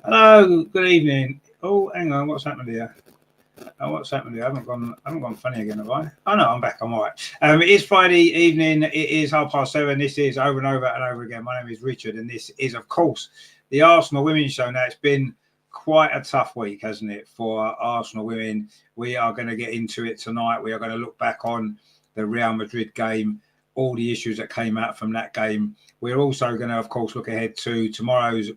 Hello, good evening. Oh, hang on, what's happened here? What's happened here? I haven't gone funny again, have I? Oh no, I'm back. I'm all right. It is Friday evening. It is 7:30. This is Over and Over and Over Again. My name is Richard, and this is, of course, the Arsenal Women's Show. Now, it's been quite a tough week, hasn't it, for Arsenal women? We are going to get into it tonight. We are going to look back on the Real Madrid game, all the issues that came out from that game. We're also going to, of course, look ahead to tomorrow's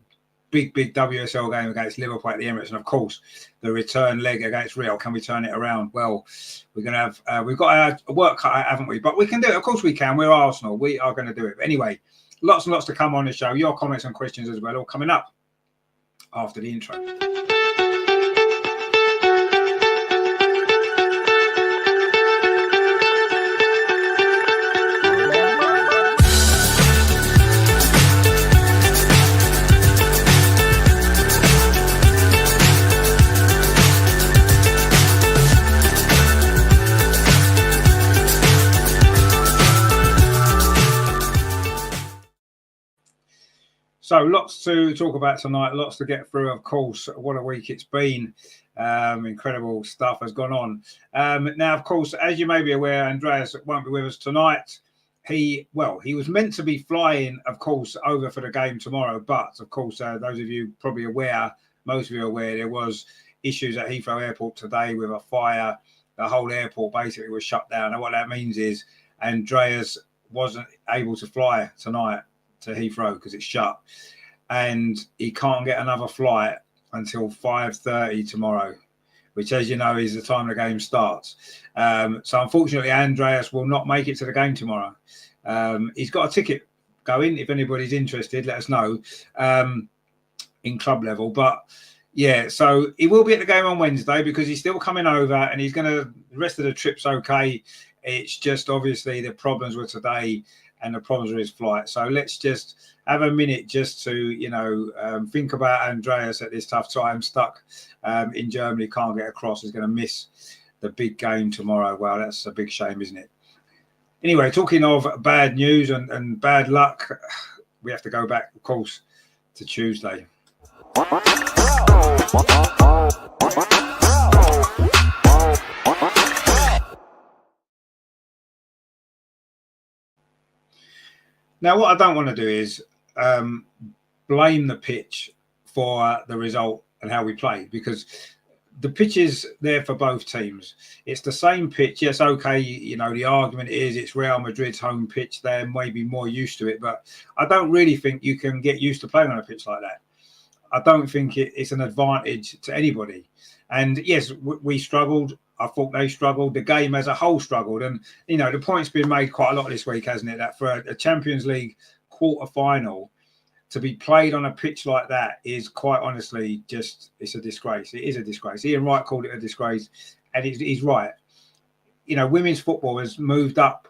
big WSL game against Liverpool at the Emirates, and of course the return leg against Real. Can we turn it around? Well, we're going to have we've got our work cut out, haven't we? But we can do it. Of course we can. We're Arsenal. We are going to do it. But anyway, lots and lots to come on the show. Your comments and questions as well, all coming up after the intro. So lots to talk about tonight, lots to get through, of course. What a week it's been. Incredible stuff has gone on. Now, of course, as you may be aware, Andreas won't be with us tonight. He was meant to be flying, of course, over for the game tomorrow. But, of course, those of you probably aware, most of you are aware, there was issues at Heathrow Airport today with a fire. The whole airport basically was shut down. And what that means is Andreas wasn't able to fly tonight to Heathrow because it's shut, and he can't get another flight until 5:30 tomorrow, which, as you know, is the time the game starts. So unfortunately Andreas will not make it to the game tomorrow. He's got a ticket going. If anybody's interested, let us know, in club level. But yeah, so he will be at the game on Wednesday because he's still coming over, and he's the rest of the trip's okay. It's just obviously the problems with today and the problems with his flight. So let's just have a minute just to, think about Andreas at this tough time, stuck in Germany, can't get across, is going to miss the big game tomorrow. Well, that's a big shame, isn't it? Anyway, talking of bad news and bad luck, we have to go back, of course, to Tuesday. Now, what I don't want to do is blame the pitch for the result and how we played, because the pitch is there for both teams. It's the same pitch. Yes, okay, the argument is it's Real Madrid's home pitch. They're maybe more used to it, but I don't really think you can get used to playing on a pitch like that. I don't think it's an advantage to anybody. And yes, we struggled. I thought they struggled. The game as a whole struggled. And, the point's been made quite a lot this week, hasn't it? That for a Champions League quarter-final to be played on a pitch like that is quite honestly it's a disgrace. It is a disgrace. Ian Wright called it a disgrace, and he's right. Women's football has moved up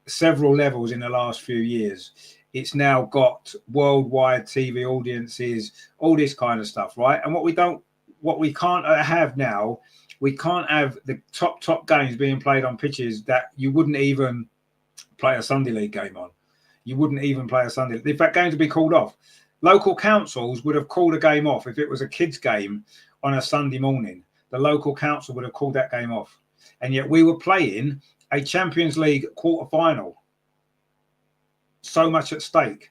several levels in the last few years. It's now got worldwide TV audiences, all this kind of stuff, right? And what we can't have now, we can't have the top games being played on pitches that you wouldn't even play a Sunday League game on. You wouldn't even play a Sunday. In fact, games would be called off. Local councils would have called a game off if it was a kids' game on a Sunday morning. The local council would have called that game off. And yet we were playing a Champions League quarter-final. So much at stake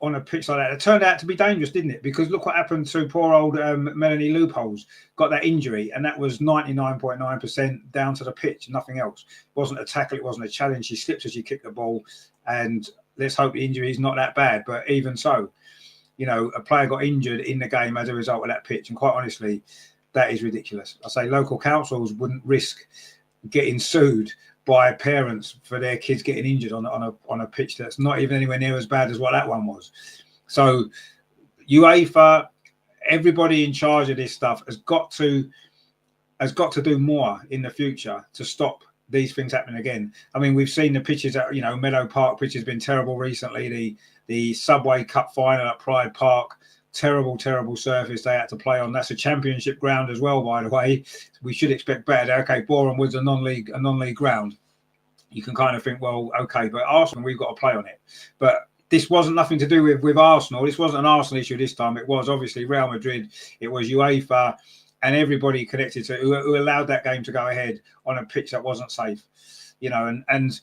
on a pitch like that. It turned out to be dangerous, didn't it? Because look what happened to poor old Melanie Loopholes. Got that injury, and that was 99.9% down to the pitch, nothing else. It wasn't a tackle, it wasn't a challenge. She slipped as she kicked the ball, and let's hope the injury is not that bad. But even so, a player got injured in the game as a result of that pitch, and quite honestly, that is ridiculous. I say local councils wouldn't risk getting sued by parents for their kids getting injured on a pitch that's not even anywhere near as bad as what that one was. So UEFA, everybody in charge of this stuff has got to do more in the future to stop these things happening again. I mean, we've seen the pitches at, Meadow Park pitch has been terrible recently. The Subway Cup final at Pride Park, terrible surface they had to play on. That's a championship ground as well, by the way. We should expect better. Okay, Boreham Wood's a non-league ground. You can kind of think, well, okay, but Arsenal, we've got to play on it. But this wasn't nothing to do with Arsenal. This wasn't an Arsenal issue this time. It was obviously Real Madrid. It was UEFA and everybody connected to who allowed that game to go ahead on a pitch that wasn't safe. And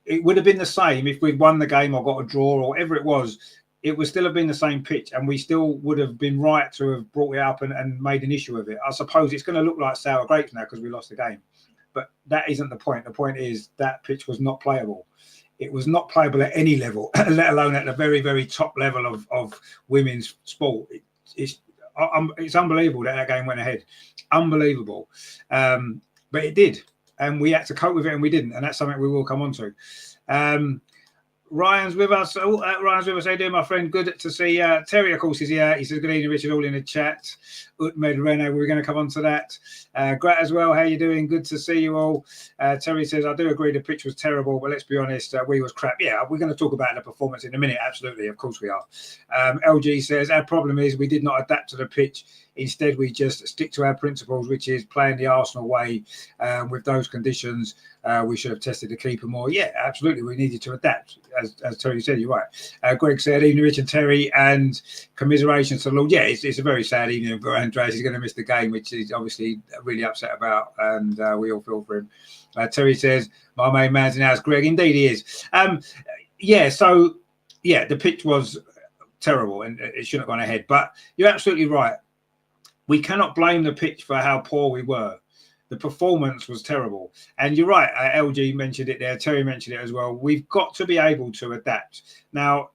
it would have been the same if we'd won the game or got a draw or whatever it was. It would still have been the same pitch and we still would have been right to have brought it up and made an issue of it. I suppose it's going to look like sour grapes now because we lost the game. But that isn't the point. The point is that pitch was not playable. It was not playable at any level, let alone at the very, very top level of women's sport. It's unbelievable that game went ahead. Unbelievable. But it did. And we had to cope with it and we didn't. And that's something we will come on to. Ryan's with us. Ryan's with us. How you doing, my friend? Good to see Terry, of course, is here. He says, good evening, Richard, all in the chat. Utmed Rene, we're going to come on to that. Grat as well, how you doing? Good to see you all. Terry says, I do agree the pitch was terrible, but let's be honest, we was crap. Yeah, we're going to talk about the performance in a minute. Absolutely, of course we are. LG says, our problem is we did not adapt to the pitch. Instead, we just stick to our principles, which is playing the Arsenal way with those conditions. We should have tested the keeper more. Yeah, absolutely. We needed to adapt. As Terry said, you're right. Greg said, evening, Rich and Terry, and commiserations to the Lord. Yeah, it's a very sad evening for Andreas. He's going to miss the game, which he's obviously really upset about, and we all feel for him. Terry says, my main man's in the house. Greg, indeed he is. The pitch was terrible and it shouldn't have gone ahead. But you're absolutely right. We cannot blame the pitch for how poor we were. The performance was terrible. And you're right, LG mentioned it there, Terry mentioned it as well. We've got to be able to adapt. Now,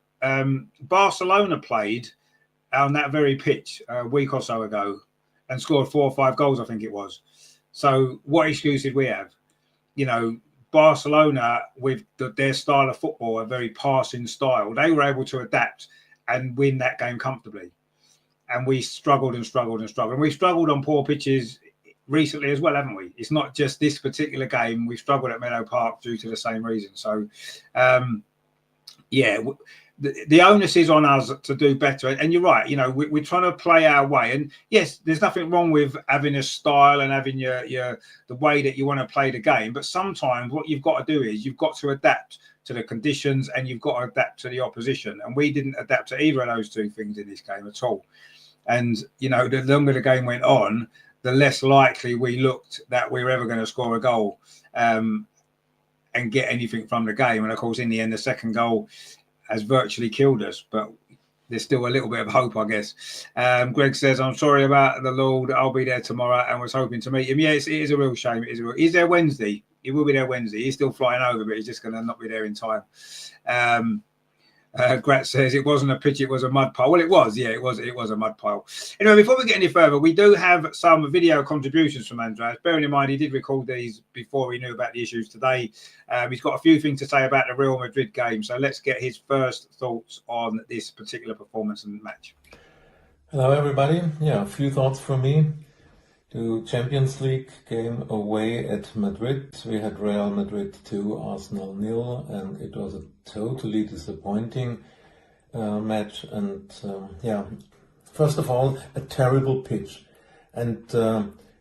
Barcelona played on that very pitch a week or so ago and scored 4 or 5 goals, I think it was. So what excuse did we have? Barcelona, with their style of football, a very passing style, they were able to adapt and win that game comfortably. And we struggled and struggled and struggled. And we've struggled on poor pitches recently as well, haven't we? It's not just this particular game. We've struggled at Meadow Park due to the same reason. So, the onus is on us to do better. And you're right, we're trying to play our way. And yes, there's nothing wrong with having a style and having the way that you want to play the game. But sometimes what you've got to do is you've got to adapt to the conditions and you've got to adapt to the opposition. And we didn't adapt to either of those two things in this game at all. And, the longer the game went on, the less likely we looked that we were ever going to score a goal and get anything from the game. And, of course, in the end, the second goal has virtually killed us. But there's still a little bit of hope, I guess. Greg says, I'm sorry about the Lord. I'll be there tomorrow and was hoping to meet him. Yeah, it is a real shame. He's there Wednesday. He will be there Wednesday. He's still flying over, but he's just going to not be there in time. Grat says it wasn't a pitch, it was a mud pile. Well, it was, yeah, it was a mud pile. Anyway, before we get any further, we do have some video contributions from Andreas. Bearing in mind, he did record these before he knew about the issues today. He's got a few things to say about the Real Madrid game. So let's get his first thoughts on this particular performance and match. Hello, everybody. Yeah, a few thoughts from me. The Champions League game away at Madrid. We had Real Madrid 2, Arsenal 0, and it was a totally disappointing match. And first of all, a terrible pitch. And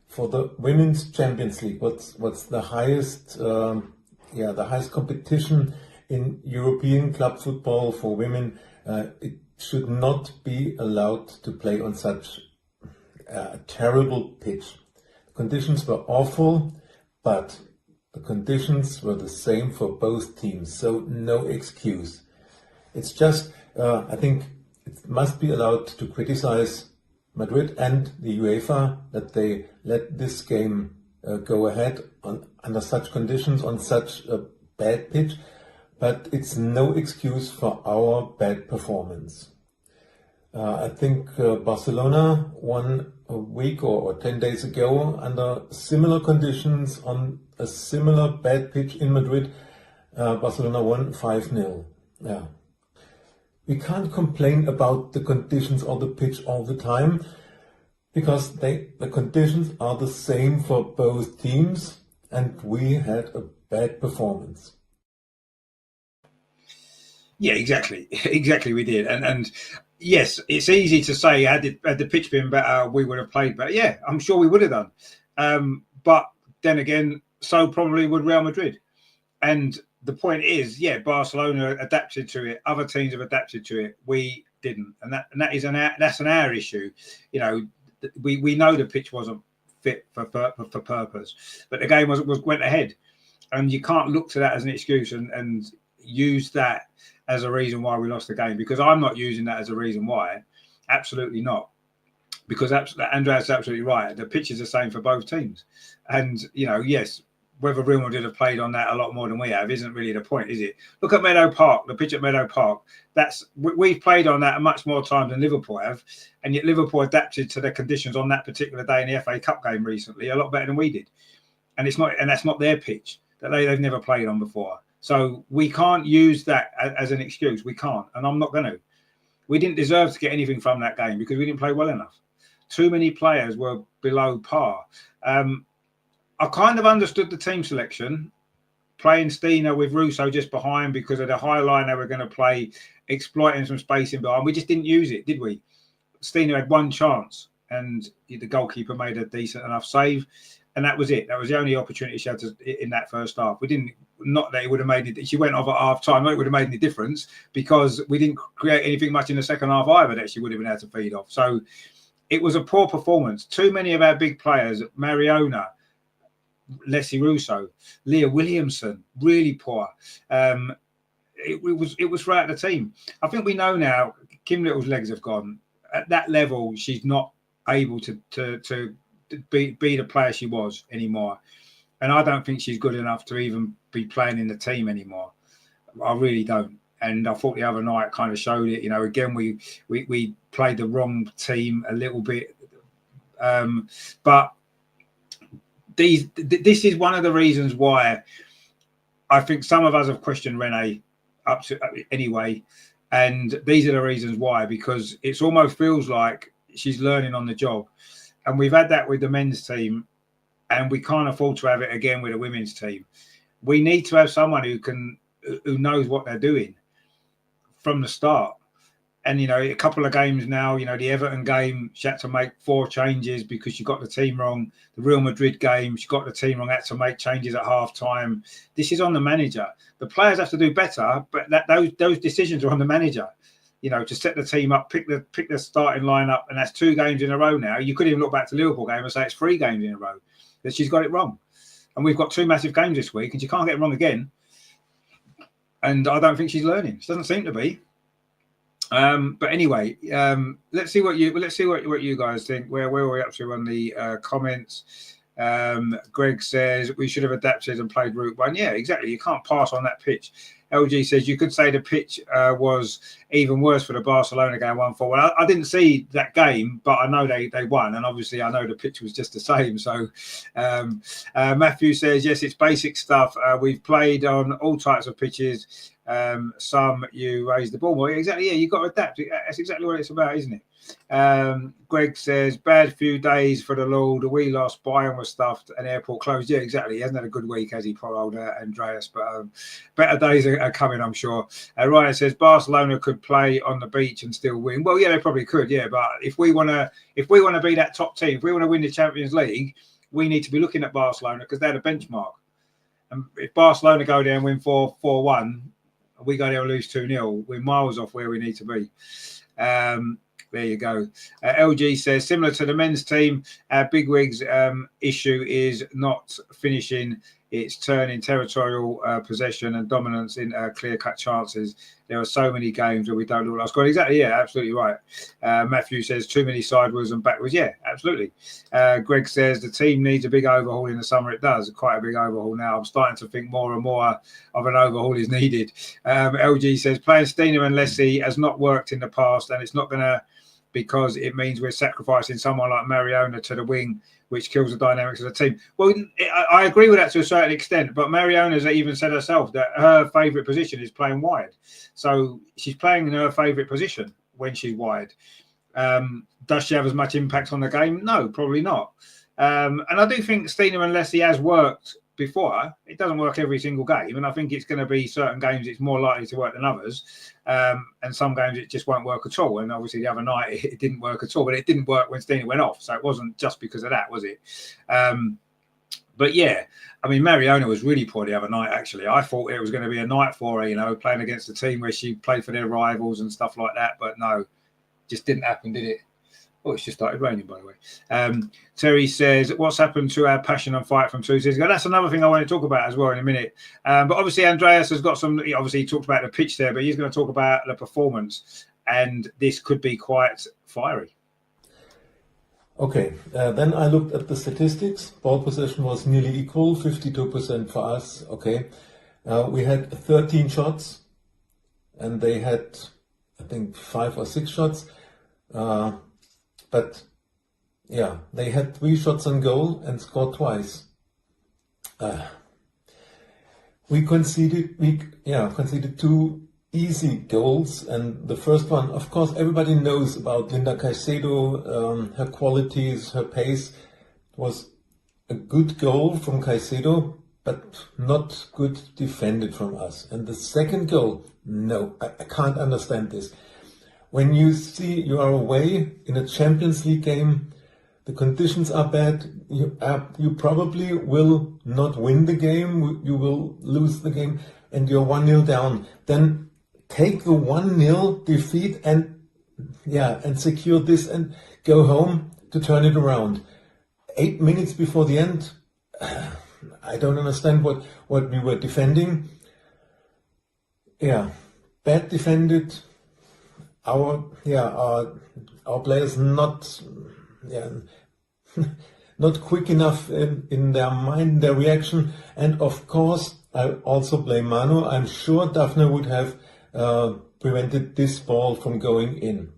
for the Women's Champions League, what's the highest the highest competition in European club football for women, it should not be allowed to play on such a terrible pitch. The conditions were awful, but the conditions were the same for both teams, so no excuse. It's just, I think it must be allowed to criticize Madrid and the UEFA that they let this game go ahead under such conditions, on such a bad pitch, but it's no excuse for our bad performance. I think Barcelona won a week or 10 days ago under similar conditions on a similar bad pitch in Madrid. Barcelona won 5-0. Yeah. We can't complain about the conditions or the pitch all the time because the conditions are the same for both teams and we had a bad performance. Yeah, exactly. Exactly, we did. And yes, it's easy to say had the pitch been better, we would have played better. Yeah, I'm sure we would have done. But then again, so probably would Real Madrid. And the point is, yeah, Barcelona adapted to it. Other teams have adapted to it. We didn't, and that's an our issue. You know, we know the pitch wasn't fit for purpose, but the game went ahead, and you can't look to that as an excuse and use that as a reason why we lost the game, because I'm not using that as a reason why. Absolutely not. Because Andreas is absolutely right. The pitch is the same for both teams. And, you know, yes, whether Real Madrid have played on that a lot more than we have isn't really the point, is it? Look at Meadow Park, the pitch at Meadow Park. We've played on that much more times than Liverpool have, and yet Liverpool adapted to the conditions on that particular day in the FA Cup game recently a lot better than we did. And that's not their pitch that they've never played on before. So we can't use that as an excuse. We can't, and I'm not going to. We didn't deserve to get anything from that game because we didn't play well enough. Too many players were below par. I kind of understood the team selection, playing Stina with Russo just behind because of the high line they were going to play, exploiting some spacing behind. We just didn't use it, did we? Stina had one chance and the goalkeeper made a decent enough save, and that was it. That was the only opportunity she had in that first half. We didn't, not that it would have made it, she went off at half time, not it would have made any difference because we didn't create anything much in the second half either that she would have been able to feed off. So it was a poor performance. Too many of our big players, Mariona, Leslie Russo, Leah Williamson, really poor. It was throughout the team. I think we know now Kim Little's legs have gone. At that level, she's not able to be the player she was anymore. And I don't think she's good enough to even be playing in the team anymore. I really don't. And I thought the other night kind of showed it. You know, again, we played the wrong team a little bit. But this is one of the reasons why I think some of us have questioned Renee up to anyway. And these are the reasons why, because it almost feels like she's learning on the job. And we've had that with the men's team, and we can't afford to have it again with the women's team. We need to have someone who knows what they're doing from the start. And, you know, a couple of games now, you know, the Everton game, she had to make 4 changes because she got the team wrong. The Real Madrid game, she got the team wrong, had to make changes at half time. This is on the manager. The players have to do better, but those decisions are on the manager. You know, to set the team up, pick the starting lineup, and that's 2 games in a row now. You could even look back to the Liverpool game and say it's 3 games in a row that she's got it wrong. And we've got 2 massive games this week, and she can't get it wrong again. And I don't think she's learning. She doesn't seem to be. But anyway, let's see what you guys think. Where are we up to on the comments? Greg says we should have adapted and played Route 1. Yeah, exactly. You can't pass on that pitch. LG says you could say the pitch was even worse for the Barcelona game 1-4. Well, I didn't see that game, but I know they won, and obviously I know the pitch was just the same. So Matthew says yes, it's basic stuff. We've played on all types of pitches. Some you raise the ball more. Exactly. Yeah, you've got to adapt. That's exactly what it's about, isn't it? Greg says bad few days for the Lord. We lost, Bayern was stuffed, and airport closed. Yeah, exactly. He hasn't had a good week, has he, poor old Andreas? But better days are coming, I'm sure. Ryan says Barcelona could play on the beach and still win. Well, yeah, they probably could. Yeah, but if we want to be that top team, if we want to win the Champions League, we need to be looking at Barcelona because they're the benchmark. And if Barcelona go there and win 4-1, we go there and lose 2-0, we're miles off where we need to be. There you go. LG says, similar to the men's team, our bigwigs issue is not finishing. It's turning territorial possession and dominance in clear-cut chances. There are so many games where we don't look like scoring. Exactly, yeah, absolutely right. Matthew says, too many sideways and backwards. Yeah, absolutely. Greg says, the team needs a big overhaul in the summer. It does, quite a big overhaul now. I'm starting to think more and more of an overhaul is needed. LG says, playing Stina and Leslie has not worked in the past, and it's not going to because it means we're sacrificing someone like Mariona to the wing, which kills the dynamics of the team. Well, I agree with that to a certain extent, but Mariona's even said herself that her favourite position is playing wide. So she's playing in her favourite position when she's wide. Does she have as much impact on the game? No, probably not. And I do think Stina and Leslie has worked before. It doesn't work every single game, and I think it's going to be certain games it's more likely to work than others, and some games it just won't work at all. And obviously the other night it didn't work at all, but it didn't work when Stina went off, so it wasn't just because of that, was it? But yeah, I mean, Mariona was really poor the other night, actually. I thought it was going to be a night for her, playing against a team where she played for their rivals and stuff like that, but no, just didn't happen, did it? Oh, it's just started raining, by the way. Terry says, what's happened to our passion and fight from 2 seasons ago? That's another thing I want to talk about as well in a minute. But obviously, Andreas has got some, obviously, he talked about the pitch there, but he's going to talk about the performance. And this could be quite fiery. Okay, then I looked at the statistics. Ball possession was nearly equal, 52% for us. Okay, we had 13 shots, and they had, I think, 5 or 6 shots. But yeah, they had 3 shots on goal and scored twice. We conceded 2 easy goals, and the first one, of course, everybody knows about Linda Caicedo, her qualities, her pace. Was a good goal from Caicedo, but not good defended from us. And the second goal, no, I can't understand this. When you see you are away in a Champions League game, the conditions are bad, you probably will not win the game, you will lose the game, and you're 1-0 down. Then take the 1-0 defeat and secure this and go home to turn it around. 8 minutes before the end, I don't understand what we were defending. Yeah, bad defended. Our players not quick enough in their mind, their reaction, and of course I also blame Manu. I'm sure Daphne would have prevented this ball from going in.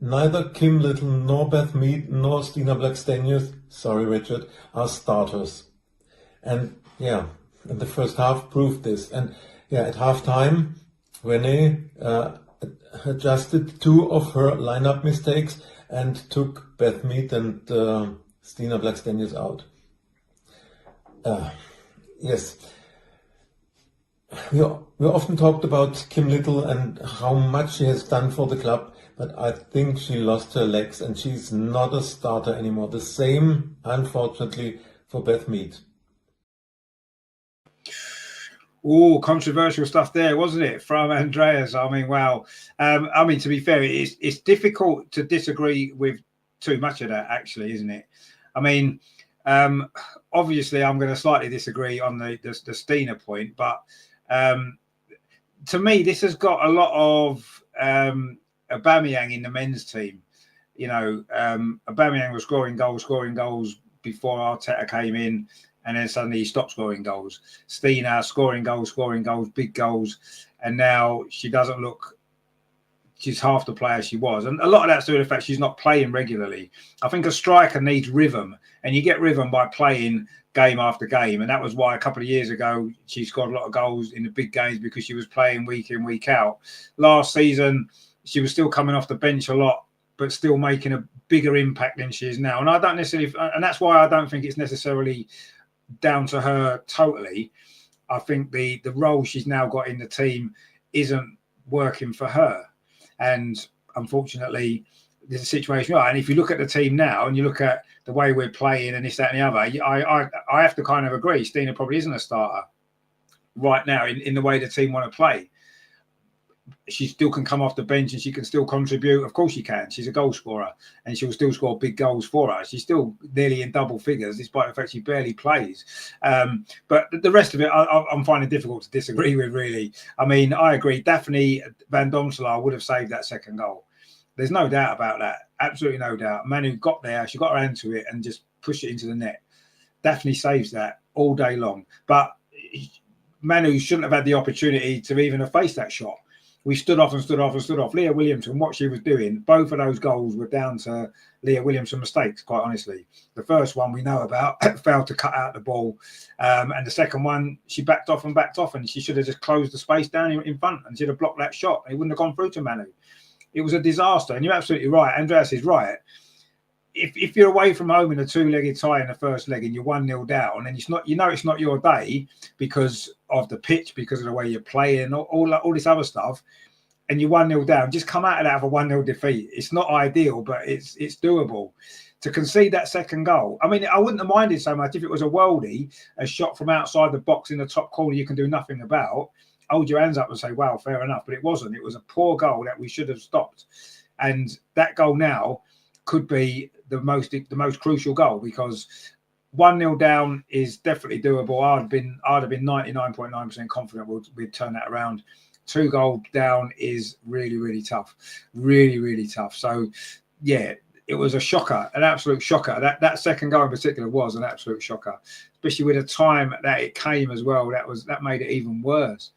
Neither Kim Little nor Beth Mead nor Stina Blackstenius, sorry Richard, are starters. And the first half proved this. And at half time, Renee adjusted 2 of her lineup mistakes and took Beth Mead and Stina Blackstenius out. Yes, we often talked about Kim Little and how much she has done for the club, but I think she lost her legs and she's not a starter anymore. The same, unfortunately, for Beth Mead. Oh, controversial stuff there, wasn't it, from Andreas? I mean, wow. To be fair, it's difficult to disagree with too much of that, actually, isn't it? I mean, obviously, I'm going to slightly disagree on the Stina point, but to me, this has got a lot of Aubameyang in the men's team. Aubameyang was scoring goals before Arteta came in. And then suddenly he stopped scoring goals. Stina scoring goals, big goals. And now she doesn't look, she's half the player she was. And a lot of that's due to the fact she's not playing regularly. I think a striker needs rhythm. And you get rhythm by playing game after game. And that was why a couple of years ago, she scored a lot of goals in the big games because she was playing week in, week out. Last season, she was still coming off the bench a lot, but still making a bigger impact than she is now. And I don't necessarily, and that's why I don't think it's necessarily down to her totally. I think the role she's now got in the team isn't working for her, and unfortunately there's a situation. Right, and if you look at the team now and you look at the way we're playing and this, that, and the other, I have to kind of agree. Stina probably isn't a starter right now in the way the team want to play. She still can come off the bench and she can still contribute. Of course she can. She's a goal scorer and she'll still score big goals for us. She's still nearly in double figures despite the fact she barely plays. But the rest of it, I'm finding difficult to disagree with, really. I mean, I agree. Daphne Van Domselaar would have saved that second goal. There's no doubt about that. Absolutely no doubt. Manu got there. She got her hand to it and just pushed it into the net. Daphne saves that all day long. But Manu shouldn't have had the opportunity to even have faced that shot. we stood off and stood off and stood off. Leah Williamson, what she was doing, both of those goals were down to Leah Williamson mistakes, quite honestly. The first one we know about, failed to cut out the ball. And the second one, she backed off, and she should have just closed the space down in front, and she'd have blocked that shot. It wouldn't have gone through to Manu. It was a disaster. And you're absolutely right. Andreas is right. If you're away from home in a two-legged tie in the first leg and you're 1-0 down, and it's not your day because of the pitch, because of the way you're playing, all this other stuff, and you're 1-0 down, just come out of that with a 1-0 defeat. It's not ideal, but it's doable. To concede that second goal, I mean, I wouldn't have minded so much if it was a worldie, a shot from outside the box in the top corner you can do nothing about. Hold your hands up and say, wow, fair enough. But it wasn't. It was a poor goal that we should have stopped. And that goal now could be the most crucial goal, because 1-0 down is definitely doable. I'd have been 99.9% confident we'd turn that around. 2 goals down is really, really tough. Really, really tough. So, yeah, it was a shocker, an absolute shocker. That second goal in particular was an absolute shocker, especially with the time that it came as well. That made it even worse.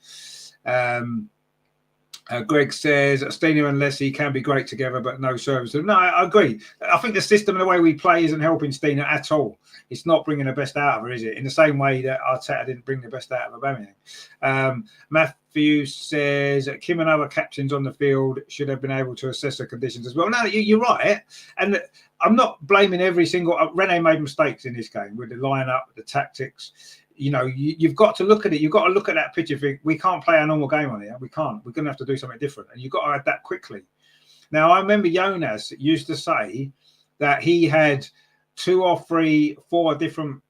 Greg says Stina and Leslie can be great together, but no service. No, I agree. I think the system and the way we play isn't helping Stina at all. It's not bringing the best out of her, is it? In the same way that Arteta didn't bring the best out of Aubameyang. Matthew says Kim and other captains on the field should have been able to assess the conditions as well. No, you're right. And I'm not blaming every single... Rene made mistakes in this game with the lineup, the tactics. You know, you've got to look at it. You've got to look at that picture and think, we can't play a normal game on here. We can't. We're going to have to do something different. And you've got to add that quickly. Now, I remember Jonas used to say that he had 2 or 3, 4 different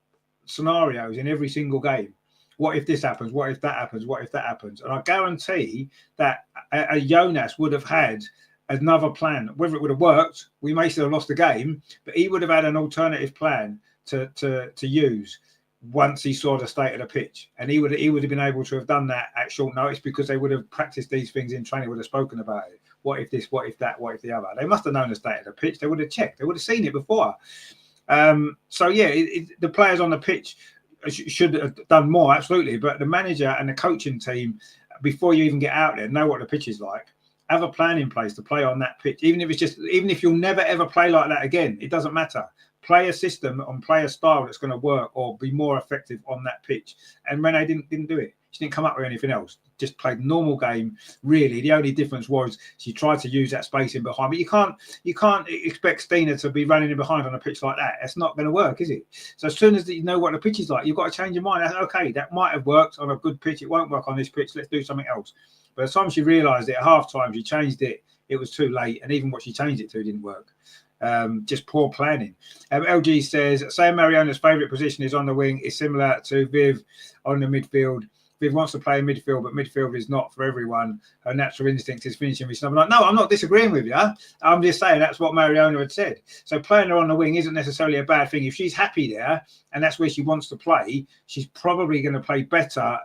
scenarios in every single game. What if this happens? What if that happens? What if that happens? And I guarantee that a Jonas would have had another plan. Whether it would have worked, we may still have lost the game, but he would have had an alternative plan to use once he saw the state of the pitch. And he would have been able to have done that at short notice, because they would have practiced these things in training, would have spoken about it. What if this, what if that, what if the other? They must have known the state of the pitch. They would have checked. They would have seen it before. So, yeah, the players on the pitch should have done more, absolutely. But the manager and the coaching team, before you even get out there, know what the pitch is like. Have a plan in place to play on that pitch. Even if you'll never, ever play like that again, it doesn't matter. Play a system and play a style that's going to work or be more effective on that pitch. And Rene didn't do it. She didn't come up with anything else. Just played normal game. Really, the only difference was she tried to use that space in behind. But you can't expect Stina to be running in behind on a pitch like that. It's not going to work, is it? So as soon as you know what the pitch is like, you've got to change your mind. Okay, that might have worked on a good pitch. It won't work on this pitch. Let's do something else. But as time she realised it at half time, she changed it. It was too late, and even what she changed it to didn't work. Just poor planning. LG says, Sam Mariona's favourite position is on the wing, is similar to Viv on the midfield. Viv wants to play in midfield, but midfield is not for everyone. Her natural instinct is finishing with something. No, I'm not disagreeing with you. I'm just saying that's what Mariona had said. So playing her on the wing isn't necessarily a bad thing. If she's happy there and that's where she wants to play, she's probably going to play better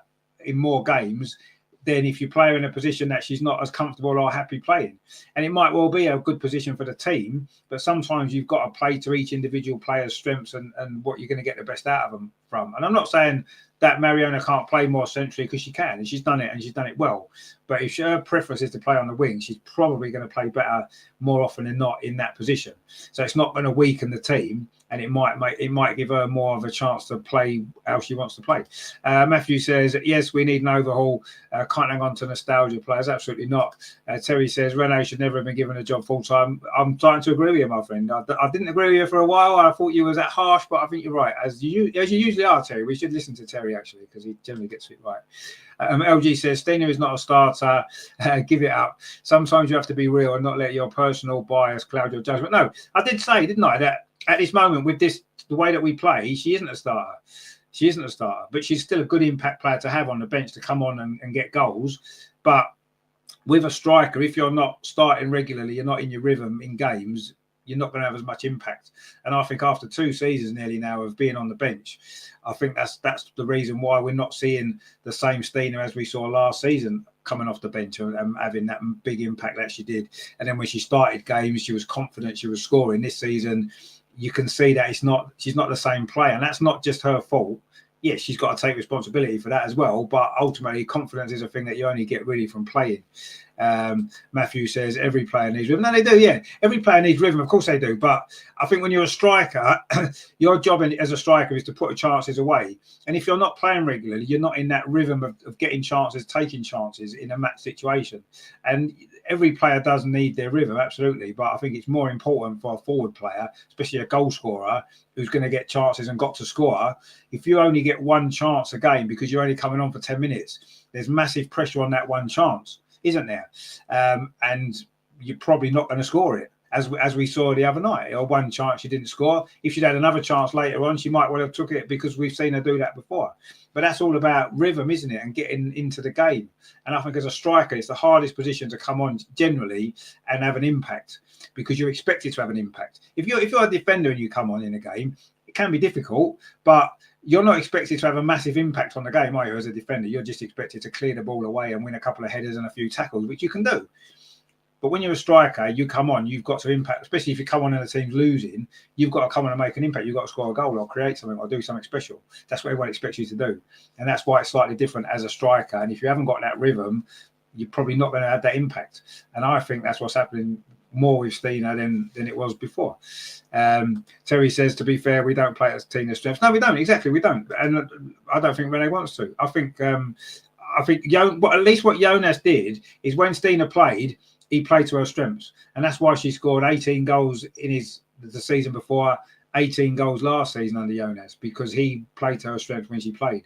in more games than if you play her in a position that she's not as comfortable or happy playing. And it might well be a good position for the team, but sometimes you've got to play to each individual player's strengths and what you're going to get the best out of them from. And I'm not saying that Mariona can't play more centrally, because she can, and she's done it, and she's done it well. But if her preference is to play on the wing, she's probably going to play better more often than not in that position. So it's not going to weaken the team, and it might give her more of a chance to play how she wants to play. Matthew says, yes, we need an overhaul. Can't hang on to nostalgia players. Absolutely not. Terry says, Rene should never have been given a job full-time. I'm starting to agree with you, my friend. I didn't agree with you for a while. I thought you was that harsh, but I think you're right. As you usually are, Terry. We should listen to Terry, actually, because he generally gets it right. LG says, Stina is not a starter. Give it up. Sometimes you have to be real and not let your personal bias cloud your judgment. No, I did say, didn't I, that at this moment with the way that we play, she isn't a starter. She isn't a starter, but she's still a good impact player to have on the bench to come on and get goals. But with a striker, if you're not starting regularly, you're not in your rhythm in games, you're not going to have as much impact. And I think after 2 seasons nearly now of being on the bench, I think that's the reason why we're not seeing the same Stina as we saw last season coming off the bench and having that big impact that she did. And then when she started games, she was confident, she was scoring. This season, you can see that she's not the same player. And that's not just her fault. yes, she's got to take responsibility for that as well. But ultimately, confidence is a thing that you only get really from playing. Matthew says every player needs rhythm. No, they do, yeah. Every player needs rhythm, of course they do. But I think when you're a striker, your job as a striker is to put chances away. And if you're not playing regularly, you're not in that rhythm of getting chances, taking chances in a match situation. And every player does need their rhythm, absolutely. But I think it's more important for a forward player, especially a goal scorer, who's going to get chances and got to score. If you only get one chance a game because you're only coming on for 10 minutes, there's massive pressure on that one chance, isn't there? And you're probably not going to score it, as we saw the other night. Or one chance she didn't score. If she'd had another chance later on, she might well have took it, because we've seen her do that before. But that's all about rhythm, isn't it? And getting into the game. And I think as a striker, it's the hardest position to come on generally and have an impact, because you're expected to have an impact. If you're a defender and you come on in a game, it can be difficult, but you're not expected to have a massive impact on the game, are you, as a defender? You're just expected to clear the ball away and win a couple of headers and a few tackles, which you can do. But when you're a striker, you come on, you've got to impact, especially if you come on and the team's losing, you've got to come on and make an impact. You've got to score a goal or create something or do something special. That's what everyone expects you to do. And that's why it's slightly different as a striker. And if you haven't got that rhythm, you're probably not going to have that impact. And I think that's what's happening more with Stina than it was before. Terry says, to be fair, we don't play as Tina's strengths. No, we don't. Exactly, we don't. And I don't think Renee wants to. I think at least what Jonas did is when Stina played, he played to her strengths, and that's why she scored 18 goals in the season before, 18 goals last season under Jonas, because he played to her strengths when she played.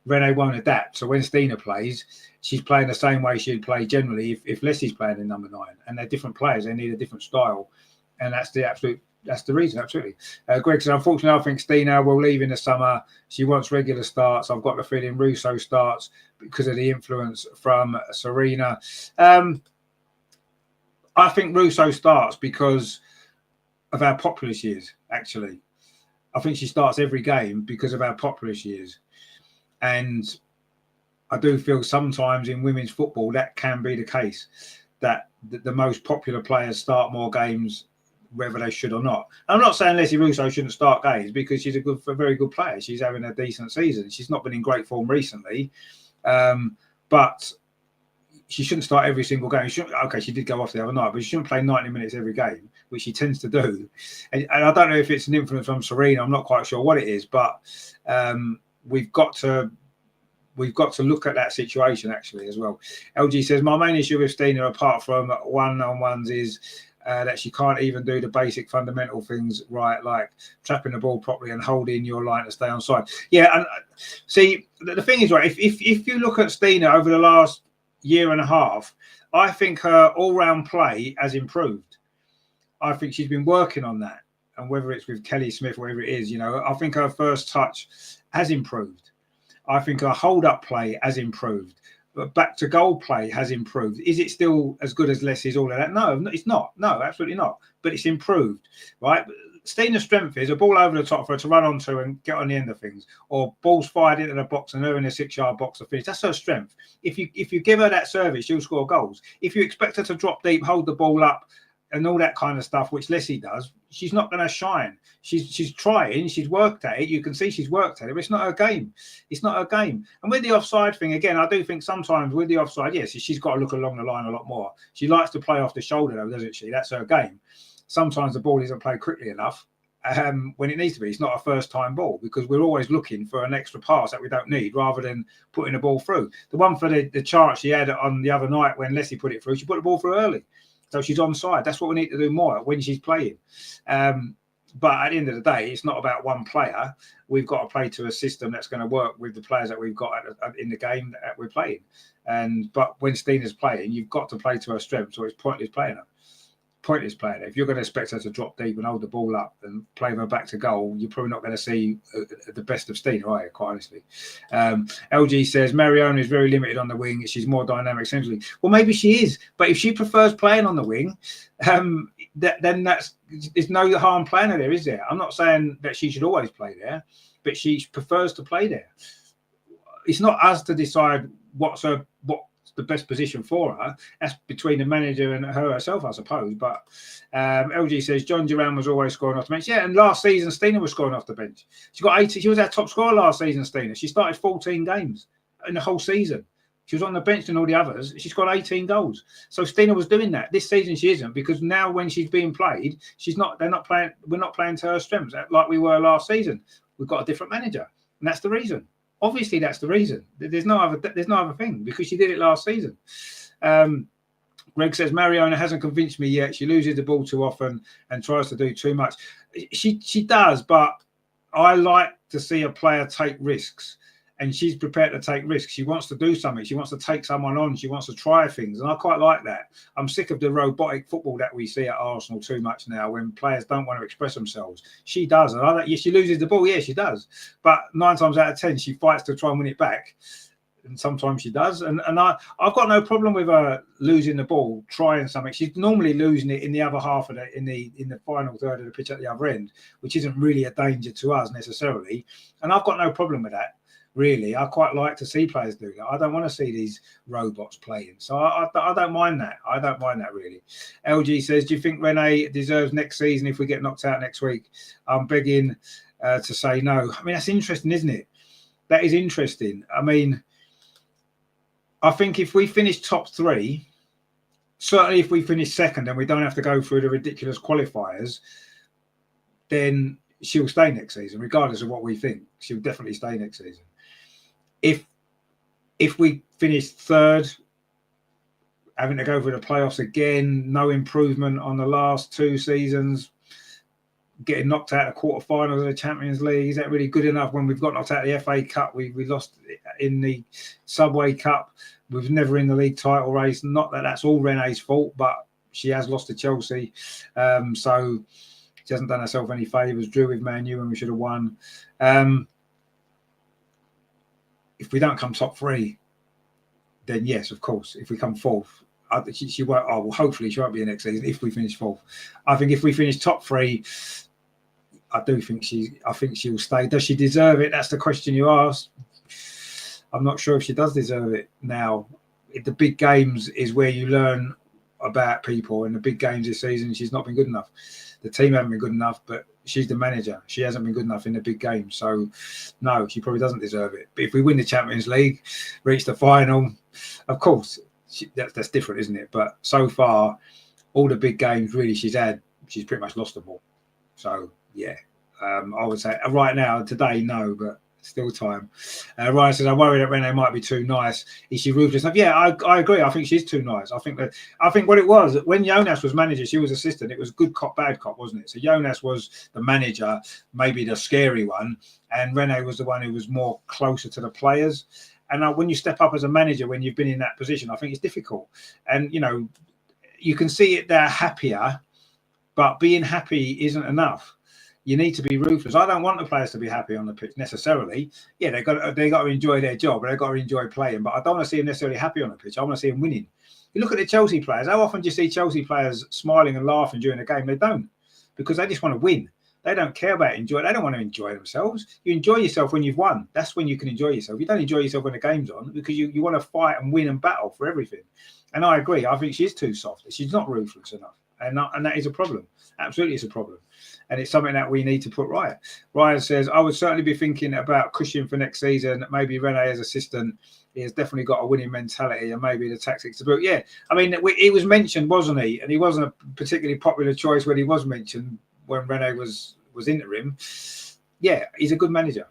Renee won't adapt, so when Stina plays, she's playing the same way she'd play generally if Leslie's playing in number 9, and they're different players. They need a different style, and that's the reason, absolutely. Greg said, unfortunately, I think Stina will leave in the summer. She wants regular starts. I've got the feeling Russo starts because of the influence from Serena. I think Russo starts because of how popular she is, actually. I think she starts every game because of how popular she is. And I do feel sometimes in women's football that can be the case, that the most popular players start more games, whether they should or not. I'm not saying Leslie Russo shouldn't start games, because she's a very good player. She's having a decent season. She's not been in great form recently, but she shouldn't start every single game. She did go off the other night, but she shouldn't play 90 minutes every game, which she tends to do. And I don't know if it's an influence from Serena. I'm not quite sure what it is, but we've got to look at that situation actually as well. LG says, my main issue with Stina, apart from one-on-ones, is that she can't even do the basic fundamental things right, like trapping the ball properly and holding your line to stay onside. Yeah, and see, the thing is, right, if you look at Stina over the last year and a half, I think her all-round play has improved. I think she's been working on that, and whether it's with Kelly Smith, whatever it is, I think her first touch has improved. I think her hold-up play has improved, but back to goal play has improved. Is it still as good as Leslie's all of that? No, it's not. No, absolutely not. But it's improved, right? Stina's strength is a ball over the top for her to run onto and get on the end of things, or balls fired into the box and her in a 6-yard box to finish. That's her strength. If you give her that service, she'll score goals. If you expect her to drop deep, hold the ball up, and all that kind of stuff, which Leslie does, she's not going to shine. She's trying. She's worked at it. You can see she's worked at it, but it's not her game. It's not her game. And with the offside thing, again, I do think sometimes with the offside, yes, she's got to look along the line a lot more. She likes to play off the shoulder, though, doesn't she? That's her game. Sometimes the ball isn't played quickly enough when it needs to be. It's not a first-time ball, because we're always looking for an extra pass that we don't need, rather than putting the ball through. The one for the chance she had on the other night when Leslie put it through, she put the ball through early. So she's onside. That's what we need to do more when she's playing. But at the end of the day, it's not about one player. We've got to play to a system that's going to work with the players that we've got in the game that we're playing. But when Stina's playing, you've got to play to her strengths, or it's pointless playing her. Pointless playing her. If you're going to expect her to drop deep and hold the ball up and play her back to goal, you're probably not going to see the best of Stina, are you, quite honestly? LG says, Mariona is very limited on the wing. She's more dynamic centrally. Well, maybe she is. But if she prefers playing on the wing, then there's no harm playing her there, is there? I'm not saying that she should always play there, but she prefers to play there. It's not us to decide what the best position for her. That's between the manager and her herself, I suppose. But LG says John Duran was always scoring off the bench. Yeah, and last season Stina was scoring off the bench. She got 80. She was our top scorer last season, Stina. She started 14 games in the whole season. She was on the bench than all the others. She's got 18 goals. So Stina was doing that. This season she isn't, because now when she's being played, she's not. They're not playing. We're not playing to her strengths like we were last season. We've got a different manager, and that's the reason. Obviously, that's the reason. There's no other thing, because she did it last season. Greg says Mariona hasn't convinced me yet. She loses the ball too often and tries to do too much. She does, but I like to see a player take risks, and she's prepared to take risks. She wants to do something. She wants to take someone on. She wants to try things, and I quite like that. I'm sick of the robotic football that we see at Arsenal too much now, when players don't want to express themselves. She does, and she loses the ball. Yeah, she does, but 9 times out of 10, she fights to try and win it back. And sometimes she does, and I've got no problem with her losing the ball, trying something. She's normally losing it in the other half of in the final third of the pitch at the other end, which isn't really a danger to us necessarily. And I've got no problem with that. Really, I quite like to see players do that. I don't want to see these robots playing, so I don't mind that. I don't mind that really. LG says, do you think Renee deserves next season if we get knocked out next week? I'm begging to say no. I mean, that's interesting, isn't it? That is interesting. I mean, I think if we finish top 3, certainly if we finish second and we don't have to go through the ridiculous qualifiers, then she'll stay next season, regardless of what we think. She'll definitely stay next season. If we finish third, having to go through the playoffs again, no improvement on the last 2 seasons, getting knocked out of the quarterfinals of the Champions League, is that really good enough? When we've got knocked out of the FA Cup, we lost in the Subway Cup. We've never in the league title race. Not that that's all Renee's fault, but she has lost to Chelsea. So she hasn't done herself any favours. Drew with Man U when we should have won. If we don't come top 3, then yes, of course. If we come 4th, she won't. Oh, well, hopefully she won't be the next season if we finish 4th. I think if we finish top 3, I think she'll stay. Does she deserve it? That's the question you asked. I'm not sure if she does deserve it now. The big games is where you learn about people, and the big games this season, she's not been good enough. The team haven't been good enough, but she's the manager. She hasn't been good enough in the big games. So, no, she probably doesn't deserve it. But if we win the Champions League, reach the final, of course, that's different, isn't it? But so far, all the big games really she's pretty much lost them all. So, yeah, I would say right now, today, no, but still time. Ryan says, I worry that Renee might be too nice. Is she ruthless enough? Yeah, I agree. I think she's too nice. I think what it was, when Jonas was manager, she was assistant. It was good cop, bad cop, wasn't it? So Jonas was the manager, maybe the scary one, and Renee was the one who was more closer to the players. And when you step up as a manager, when you've been in that position, I think it's difficult. And, you can see it, they're happier, but being happy isn't enough. You need to be ruthless. I don't want the players to be happy on the pitch necessarily. Yeah, they got to enjoy their job, and they've got to enjoy playing. But I don't want to see them necessarily happy on the pitch. I want to see them winning. You look at the Chelsea players. How often do you see Chelsea players smiling and laughing during the game? They don't, because they just want to win. They don't care about enjoy. They don't want to enjoy themselves. You enjoy yourself when you've won. That's when you can enjoy yourself. You don't enjoy yourself when the game's on, because you want to fight and win and battle for everything. And I agree. I think she's too soft. She's not ruthless enough, and that is a problem. Absolutely, it's a problem. And it's something that we need to put right. Ryan says, I would certainly be thinking about Cushing for next season. Maybe Renee as assistant. He has definitely got a winning mentality, and maybe the tactics to boot. Yeah, I mean, he was mentioned, wasn't he? And he wasn't a particularly popular choice when he was mentioned, when Renee was interim. Yeah, he's a good manager.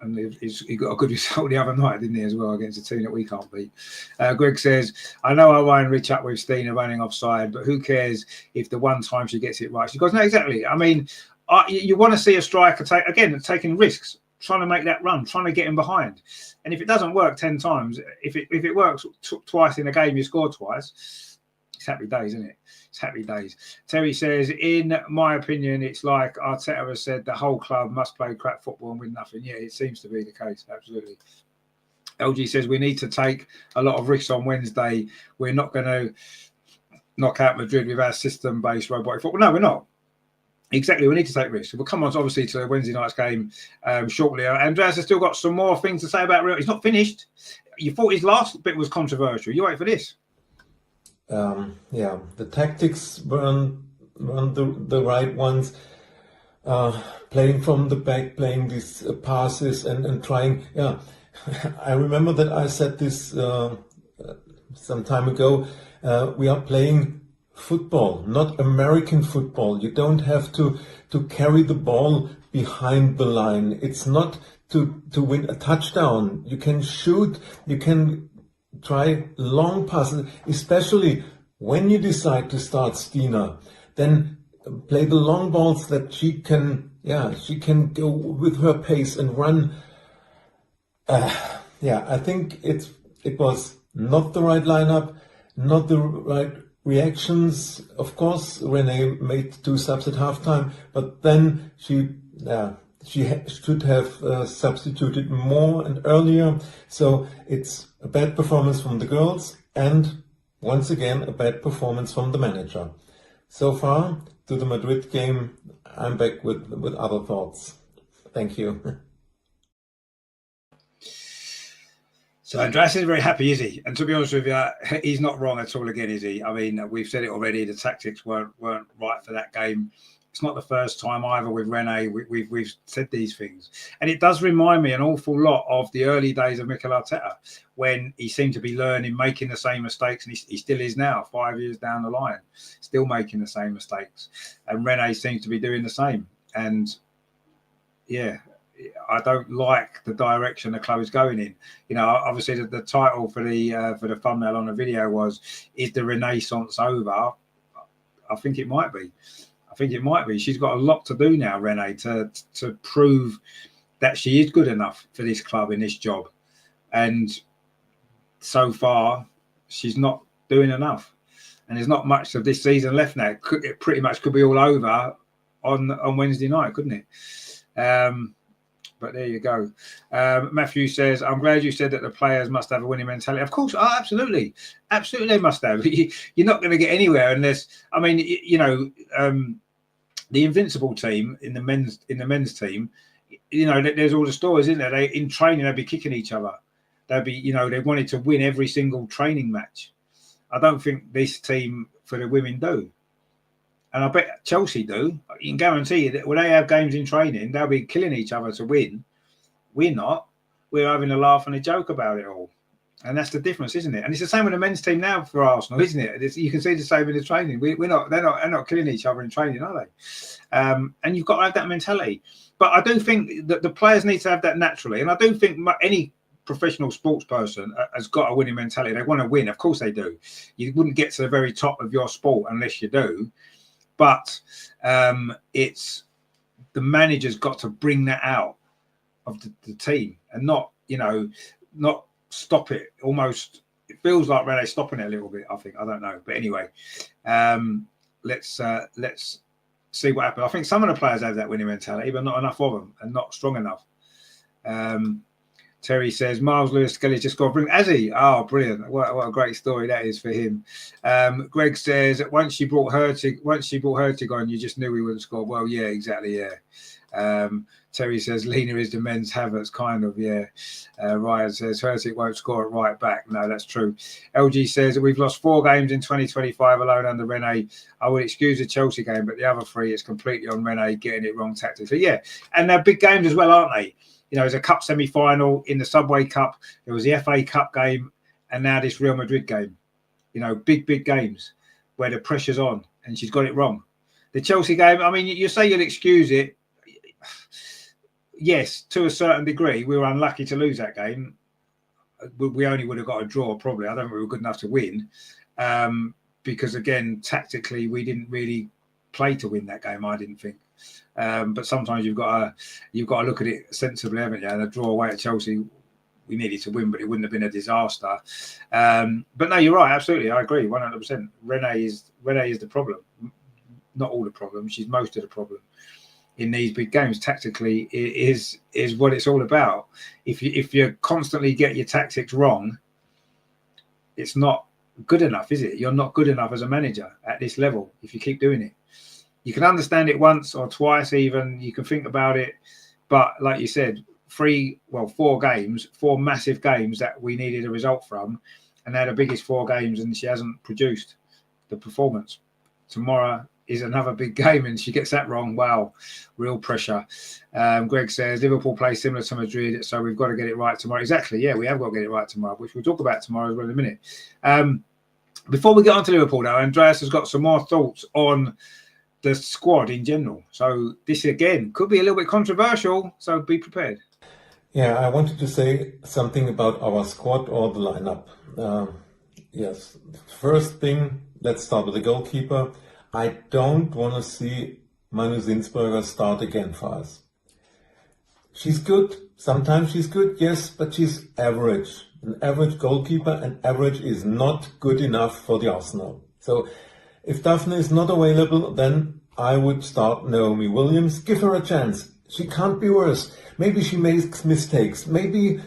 And he got a good result the other night, didn't he, as well, against a team that we can't beat. Greg says, I know I won't reach up with Stina running offside, but who cares if the one time she gets it right? She goes, no, exactly. I mean, you want to see a striker taking risks, trying to make that run, trying to get him behind. And if it doesn't work 10 times, if it works twice in a game, you score twice, it's happy days, isn't it? It's happy days. Terry says, in my opinion, it's like Arteta has said, the whole club must play crap football and win nothing. Yeah, it seems to be the case. Absolutely. LG says, we need to take a lot of risks on Wednesday. We're not going to knock out Madrid with our system-based robotic football. No, we're not. Exactly, we need to take risks. We'll come on, obviously, to Wednesday night's game shortly. Andreas has still got some more things to say about Real. He's not finished. You thought his last bit was controversial. You wait for this. Yeah, the tactics weren't the right ones. Playing from the back, playing these passes and trying. Yeah, I remember that I said this some time ago. We are playing football, not American football. You don't have to carry the ball behind the line. It's not to win a touchdown. You can shoot. You can try long passes, especially when you decide to start Stina. Then play the long balls that she can go with her pace and run. I think it was not the right lineup, not the right reactions. Of course, Renee made 2 subs at halftime, but then she should have substituted more and earlier. So it's a bad performance from the girls, and once again a bad performance from the manager. So far, to the Madrid game, I'm back with other thoughts. Thank you. So Andreas is very happy, is he? And to be honest with you, he's not wrong at all again, is he? I mean, we've said it already, the tactics weren't right for that game. It's not the first time either with Rene. We've said these things. And it does remind me an awful lot of the early days of Mikel Arteta, when he seemed to be learning, making the same mistakes, and he still is now, 5 years down the line, still making the same mistakes. And Rene seems to be doing the same. And yeah, I don't like the direction the club is going in. You know, obviously the title for the thumbnail on the video was, "Is the Renaissance over?" I think it might be. She's got a lot to do now, Renee, to prove that she is good enough for this club in this job. And so far, she's not doing enough. And there's not much of this season left now. It pretty much could be all over on Wednesday night, couldn't it? But there you go. Matthew says, "I'm glad you said that the players must have a winning mentality." Of course, absolutely they must have. You're not going to get anywhere unless, I mean, the Invincible team in the men's team, there's all the stories, isn't there? In training, they'd be kicking each other. They'd be, they wanted to win every single training match. I don't think this team for the women do. And I bet Chelsea do. You can guarantee you that when they have games in training, they'll be killing each other to win. We're not. We're having a laugh and a joke about it all. And that's the difference, isn't it? And it's the same with the men's team now for Arsenal, isn't it? You can see the same in the training. They're not killing each other in training, are they? And you've got to have that mentality. But I do think that the players need to have that naturally. And I do think any professional sports person has got a winning mentality. They want to win. Of course they do. You wouldn't get to the very top of your sport unless you do. But it's the manager's got to bring that out of the team and not stop it. Almost, it feels like Rene's stopping it a little bit, I think. I don't know. But anyway, let's see what happens. I think some of the players have that winning mentality, but not enough of them and not strong enough. Terry says, Miles Lewis-Skelly's just got to bring Azzy. Oh, brilliant. What a great story that is for him. Greg says, once she brought Hertig on, you just knew we would have scored. Well, yeah, exactly, yeah. Terry says, Lena is the men's Havertz, kind of, yeah. Ryan says, Hertig won't score at right back. No, that's true. LG says, we've lost 4 games in 2025 alone under Rene. I would excuse the Chelsea game, but the other 3 is completely on Rene getting it wrong tactically. Yeah, and they're big games as well, aren't they? There's a cup semi-final in the Subway Cup. There was the FA Cup game, and now this Real Madrid game. Big games where the pressure's on, and she's got it wrong. The Chelsea game, I mean, you say you'll excuse it. Yes, to a certain degree, we were unlucky to lose that game. We only would have got a draw, probably. I don't think we were good enough to win, because again, tactically, we didn't really play to win that game. I didn't think. But sometimes you've got to look at it sensibly, haven't you? And a draw away at Chelsea, we needed to win, but it wouldn't have been a disaster. But no, you're right. Absolutely, I agree, 100%. Rene is the problem, not all the problem. She's most of the problem in these big games. Tactically, is what it's all about. If you constantly get your tactics wrong, it's not good enough, is it? You're not good enough as a manager at this level if you keep doing it. You can understand it once or twice, even you can think about it, but like you said, 4 games, 4 massive games that we needed a result from, and they're the biggest 4 games, and she hasn't produced the performance. Tomorrow is another big game, and she gets that wrong. Wow, real pressure. Greg says Liverpool play similar to Madrid, so we've got to get it right tomorrow. Exactly, yeah, we have got to get it right tomorrow, which we'll talk about tomorrow as well in a minute. Before we get on to Liverpool, though, Andreas has got some more thoughts on the squad in general. So this again could be a little bit controversial, so be prepared. Yeah, I wanted to say something about our squad or the lineup. Yes, first thing, let's start with the goalkeeper. I don't want to see Manu Zinsberger start again for us. She's good. Sometimes she's good, yes, but she's average. An average goalkeeper, and average is not good enough for the Arsenal. So if Daphne is not available, then I would start Naomi Williams. Give her a chance. She can't be worse. Maybe she makes mistakes. Maybe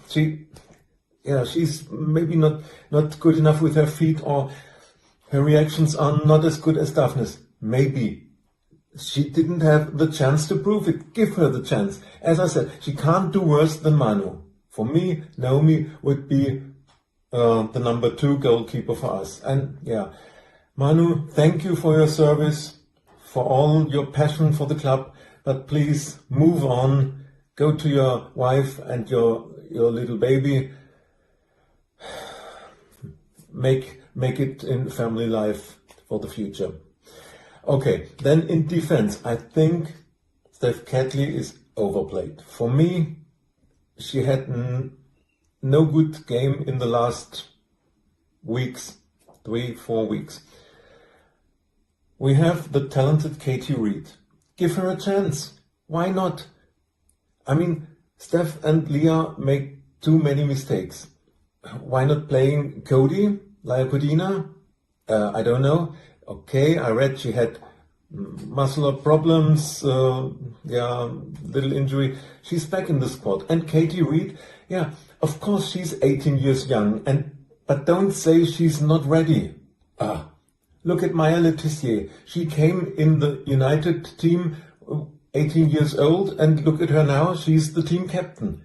she's maybe not good enough with her feet, or her reactions are not as good as Daphne's. Maybe. She didn't have the chance to prove it. Give her the chance. As I said, she can't do worse than Manu. For me, Naomi would be the number 2 goalkeeper for us. And yeah, Manu, thank you for your service, for all your passion for the club, but please move on. Go to your wife and your little baby. Make it in family life for the future. Okay, then in defense, I think Steph Catley is overplayed. For me, she had no good game in the last weeks, 3-4 weeks. We have the talented Katie Reed. Give her a chance. Why not? I mean, Steph and Leah make too many mistakes. Why not playing Cody, Liapodina? I don't know. Okay, I read she had muscular problems, little injury. She's back in the squad. And Katie Reed, yeah, of course she's 18 years young, but don't say she's not ready. Look at Maya Letizier. She came in the United team 18 years old, and look at her now, she's the team captain.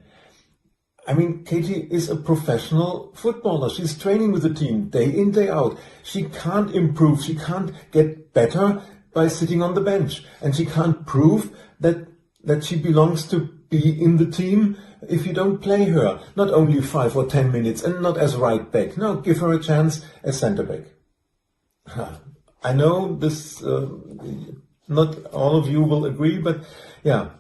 I mean, Katie is a professional footballer. She's training with the team day in, day out. She can't improve. She can't get better by sitting on the bench. And she can't prove that she belongs to be in the team if you don't play her. Not only 5 or 10 minutes, and not as right back. No, give her a chance as centre back. I know this, not all of you will agree, but yeah,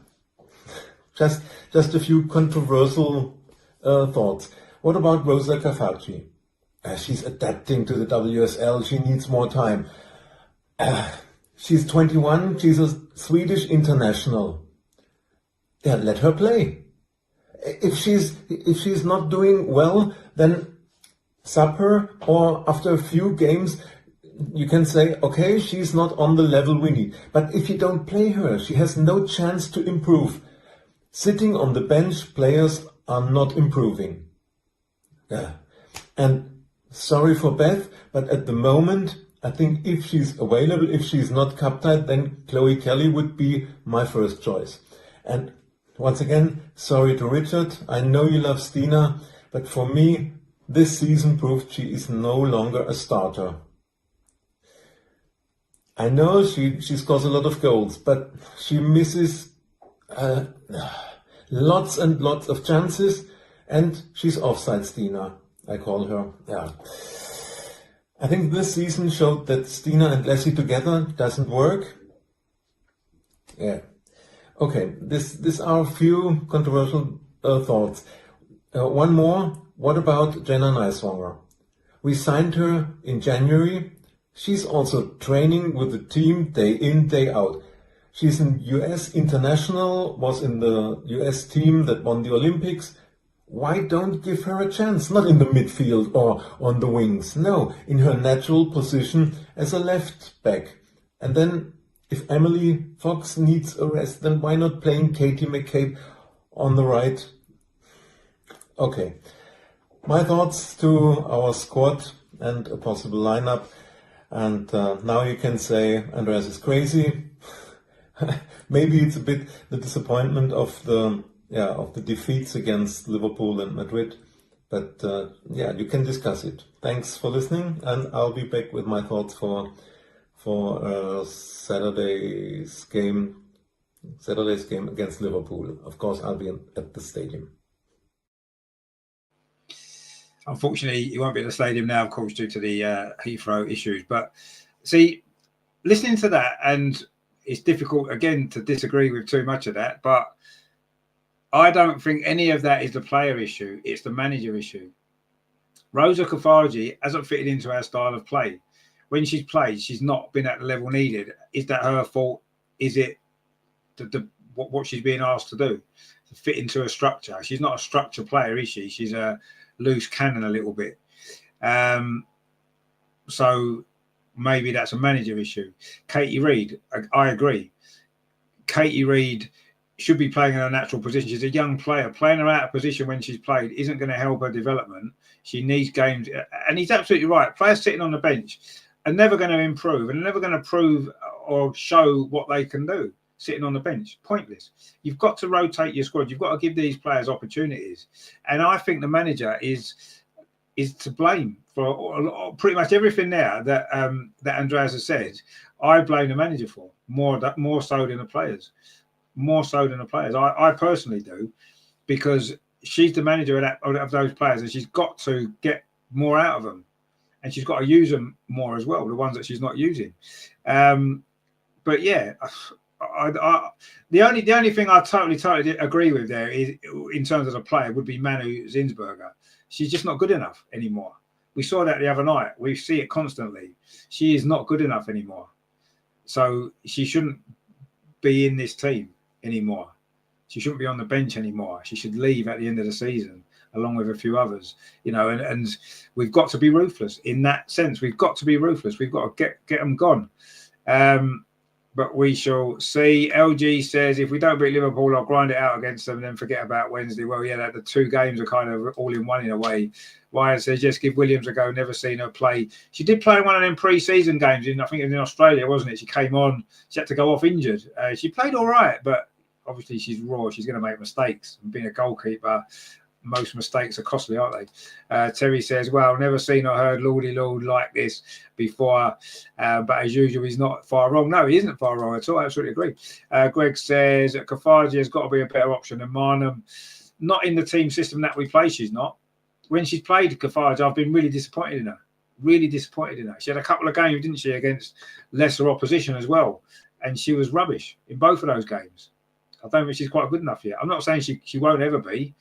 just a few controversial thoughts. What about Rosa Kafaci? She's adapting to the WSL. She needs more time. She's 21. She's a Swedish international. Yeah, let her play. If she's not doing well, then sub her, or after a few games, you can say, okay, she's not on the level we need. But if you don't play her, she has no chance to improve. Sitting on the bench, players are not improving. Yeah. And sorry for Beth, but at the moment, I think if she's available, if she's not cup-tied, then Chloe Kelly would be my first choice. And once again, sorry to Richard. I know you love Stina, but for me, this season proved she is no longer a starter. I know she scores a lot of goals, but she misses lots and lots of chances, and she's offside Stina, I call her. Yeah. I think this season showed that Stina and Leslie together doesn't work. Yeah. Okay, these are a few controversial thoughts. One more. What about Jenna Neiswanger? We signed her in January. She's also training with the team day in, day out. She's an US international, was in the US team that won the Olympics. Why don't give her a chance? Not in the midfield or on the wings. No, in her natural position as a left back. And then if Emily Fox needs a rest, then why not playing Katie McCabe on the right? Okay. My thoughts to our squad and a possible lineup. And now you can say Andreas is crazy. Maybe it's a bit the disappointment of the defeats against Liverpool and Madrid, but you can discuss it. Thanks for listening, and I'll be back with my thoughts for Saturday's game against Liverpool. Of course, I'll be at the stadium. Unfortunately, he won't be at the stadium now, of course, due to the Heathrow issues. But see, listening to that, and it's difficult, again, to disagree with too much of that, but I don't think any of that is the player issue. It's the manager issue. Rosa Kafarji hasn't fitted into our style of play. When she's played, she's not been at the level needed. Is that her fault? Is it what she's being asked to do? To fit into a structure. She's not a structure player, is she? She's a loose cannon a little bit. So maybe that's a manager issue. Katie Reid, I agree. Katie Reid should be playing in a natural position. She's a young player. Playing her out of position when she's played isn't going to help her development. She needs games. And he's absolutely right. Players sitting on the bench are never going to improve and never going to prove or show what they can do sitting on the bench. Pointless. You've got to rotate your squad. You've got to give these players opportunities. And I think the manager is to blame for pretty much everything there that Andreas has said. I blame the manager for more so than the players. More so than the players. I personally do, because she's the manager of those players, and she's got to get more out of them, and she's got to use them more as well, the ones that she's not using. But yeah, the only thing I totally agree with there is, in terms of the player, would be Manu Zinsberger. She's just not good enough anymore. We saw that the other night. We see it constantly. She is not good enough anymore. So she shouldn't be in this team anymore. She shouldn't be on the bench anymore. She should leave at the end of the season, along with a few others. And we've got to be ruthless in that sense. We've got to be ruthless. We've got to get them gone. But we shall see. LG says, if we don't beat Liverpool, I'll grind it out against them and then forget about Wednesday. Well, yeah, the two games are kind of all in one in a way. Ryan says, just give Williams a go. Never seen her play. She did play one of them pre-season games. I think it was in Australia, wasn't it? She came on. She had to go off injured. She played all right, but obviously she's raw. She's going to make mistakes. And being a goalkeeper, most mistakes are costly, aren't they? Terry says, well, never seen or heard Lordy Lord like this before, but as usual, he's not far wrong. No, he isn't far wrong at all. I absolutely agree. Greg says, Kafarji has got to be a better option than Marnham. Not in the team system that we play, she's not. When she's played Kafarji, I've been really disappointed in her. Really disappointed in her. She had a couple of games, didn't she, against lesser opposition as well. And she was rubbish in both of those games. I don't think she's quite good enough yet. I'm not saying she won't ever be,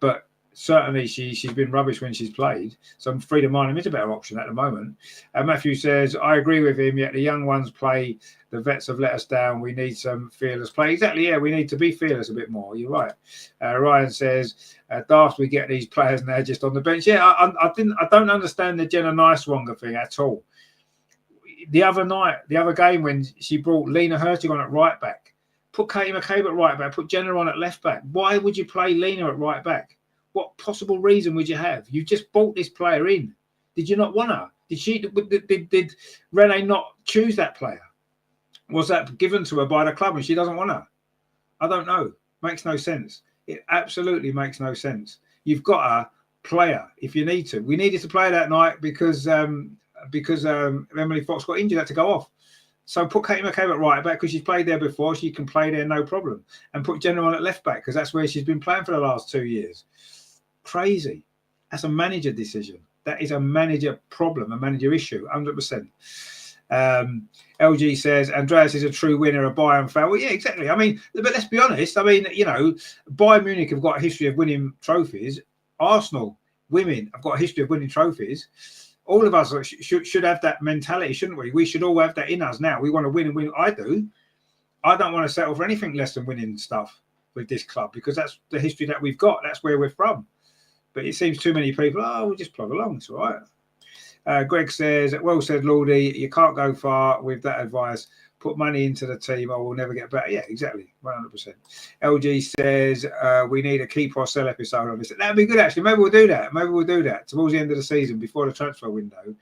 but certainly she's been rubbish when she's played. So Frida Marnham is a better option at the moment. Matthew says, I agree with him, yet the young ones play. The vets have let us down. We need some fearless play. Exactly, yeah, we need to be fearless a bit more. You're right. Ryan says, daft we get these players and they're just on the bench. Yeah, I don't understand the Jenna Nicewonger thing at all. The other game when she brought Lena Hurtig on at right back, put Katie McCabe at right back, put Jenna on at left back. Why would you play Lena at right back? What possible reason would you have? You just bought this player in. Did you not want her? Did Renee not choose that player? Was that given to her by the club and she doesn't want her? I don't know. Makes no sense. It absolutely makes no sense. You've got a player if you need to. We needed to play that night because Emily Fox got injured, had to go off. So put Katie McCabe at right back because she's played there before. She can play there, no problem. And put Jenna on at left back because that's where she's been playing for the last 2 years. Crazy. That's a manager decision. That is a manager problem, a manager issue, 100%. LG says, Andreas is a true winner, a Bayern fan. Well, yeah, exactly. I mean, but let's be honest. I mean, Bayern Munich have got a history of winning trophies. Arsenal, women, have got a history of winning trophies. All of us should have that mentality, shouldn't we? We should all have that in us now. We want to win and win. I do. I don't want to settle for anything less than winning stuff with this club because that's the history that we've got. That's where we're from. But it seems too many people, we'll just plug along. It's all right. Greg says, well said, Lordy. You can't go far with that advice. Put money into the team or we'll never get better. Yeah, exactly. 100%. LG says, we need a keep or sell episode on this. That'd be good, actually. Maybe we'll do that. Towards the end of the season, before the transfer window.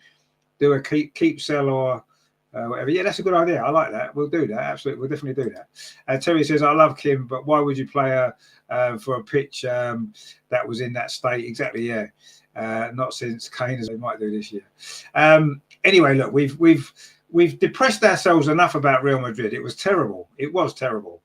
do a keep sell or whatever. Yeah, that's a good idea. I like that. We'll do that. Absolutely, we'll definitely do that. Terry says, "I love Kim, but why would you play her for a pitch that was in that state?" Exactly. Yeah, not since Kane, as they might do this year. Anyway, look, we've depressed ourselves enough about Real Madrid. It was terrible. It was terrible.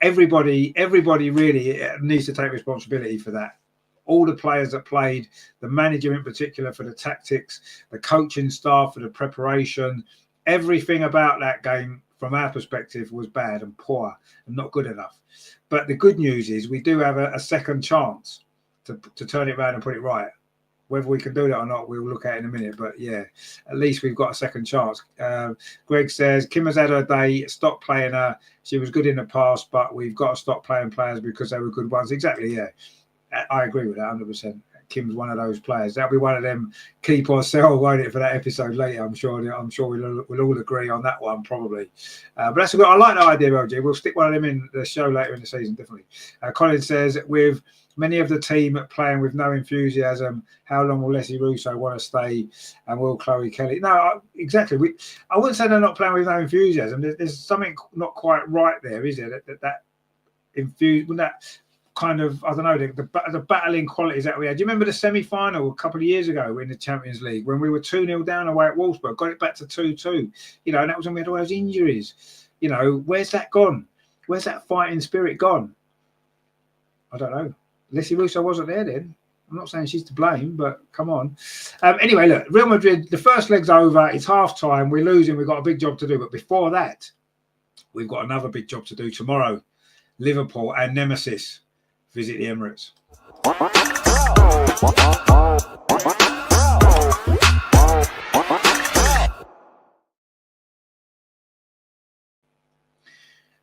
Everybody really needs to take responsibility for that. All the players that played, the manager in particular for the tactics, the coaching staff for the preparation, everything about that game from our perspective was bad and poor and not good enough. But the good news is we do have a second chance to turn it around and put it right. Whether we can do that or not, we'll look at in a minute. But yeah, at least we've got a second chance. Greg says, Kim has had her day. Stop playing her. She was good in the past, but we've got to stop playing players because they were good ones. Exactly, yeah. I agree with that 100%. Kim's one of those players. That'll be one of them keep or sell, won't it, for that episode later? I'm sure we'll all agree on that one, probably. But that's a good. I like that idea, LG. We'll stick one of them in the show later in the season, definitely. Colin says, with many of the team playing with no enthusiasm, how long will Leslie Russo want to stay, and will Chloe Kelly? No, exactly. I wouldn't say they're not playing with no enthusiasm. There's something not quite right there, is there? That infused, that kind of, I don't know, the battling qualities that we had. Do you remember the semi-final a couple of years ago in the Champions League when we were 2-0 down away at Wolfsburg, got it back to 2-2? You know, and that was when we had all those injuries. You know, where's that gone? Where's that fighting spirit gone? I don't know. Leslie Russo wasn't there then. I'm not saying she's to blame, but come on. Anyway, look, Real Madrid, the first leg's over. It's half-time. We're losing. We've got a big job to do. But before that, we've got another big job to do tomorrow. Liverpool and Nemesis visit the Emirates.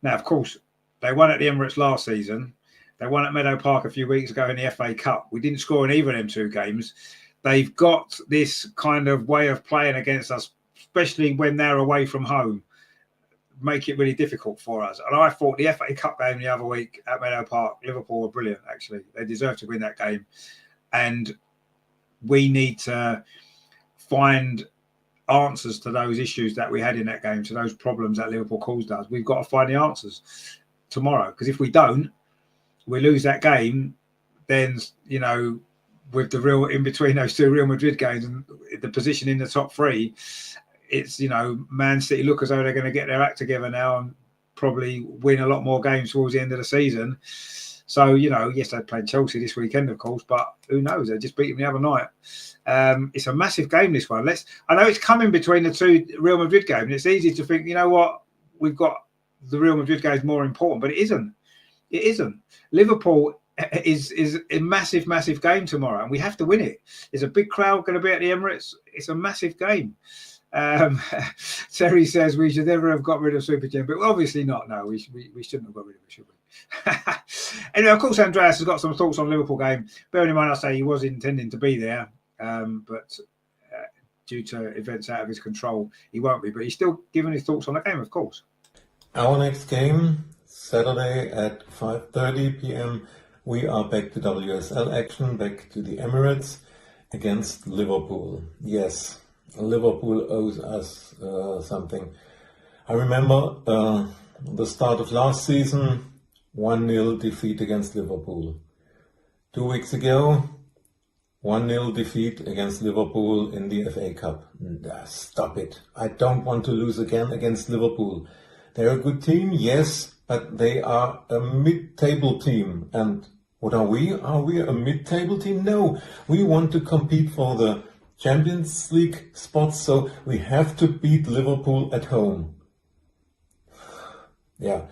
Now, of course, they won at the Emirates last season. They won at Meadow Park a few weeks ago in the FA Cup. We didn't score in either of them two games. They've got this kind of way of playing against us, especially when they're away from home, make it really difficult for us. And I thought the FA Cup game the other week at Meadow Park, Liverpool were brilliant, actually. They deserve to win that game. And we need to find answers to those issues that we had in that game, to those problems that Liverpool caused us. We've got to find the answers tomorrow. Because if we don't, we lose that game, then, you know, with the real in between those two Real Madrid games and the position in the top three, it's, you know, Man City look as though they're going to get their act together now and probably win a lot more games towards the end of the season. So, you know, yes, they played Chelsea this weekend, of course, but who knows? They just beat them the other night. It's a massive game, this one. I know it's coming between the two Real Madrid games. And it's easy to think, you know what, we've got the Real Madrid game is more important, but it isn't. It isn't. Liverpool is a massive, massive game tomorrow, and we have to win it. There's a big crowd going to be at the Emirates. It's a massive game. Terry says we should never have got rid of Super Jim, but obviously not. No, we shouldn't have got rid of it, should we? Anyway, of course, Andreas has got some thoughts on the Liverpool game. Bearing in mind, I say he was intending to be there, but due to events out of his control, he won't be. But he's still giving his thoughts on the game, of course. Our next game, Saturday at 5:30 p.m. We are back to WSL action, back to the Emirates against Liverpool. Yes, Liverpool owes us something. I remember the start of last season, 1-0 defeat against Liverpool. 2 weeks ago, 1-0 defeat against Liverpool in the FA Cup. Stop it. I don't want to lose again against Liverpool. They're a good team, yes, but they are a mid-table team. And what are we? Are we a mid-table team? No, we want to compete for the Champions League spots, so we have to beat Liverpool at home. Yeah,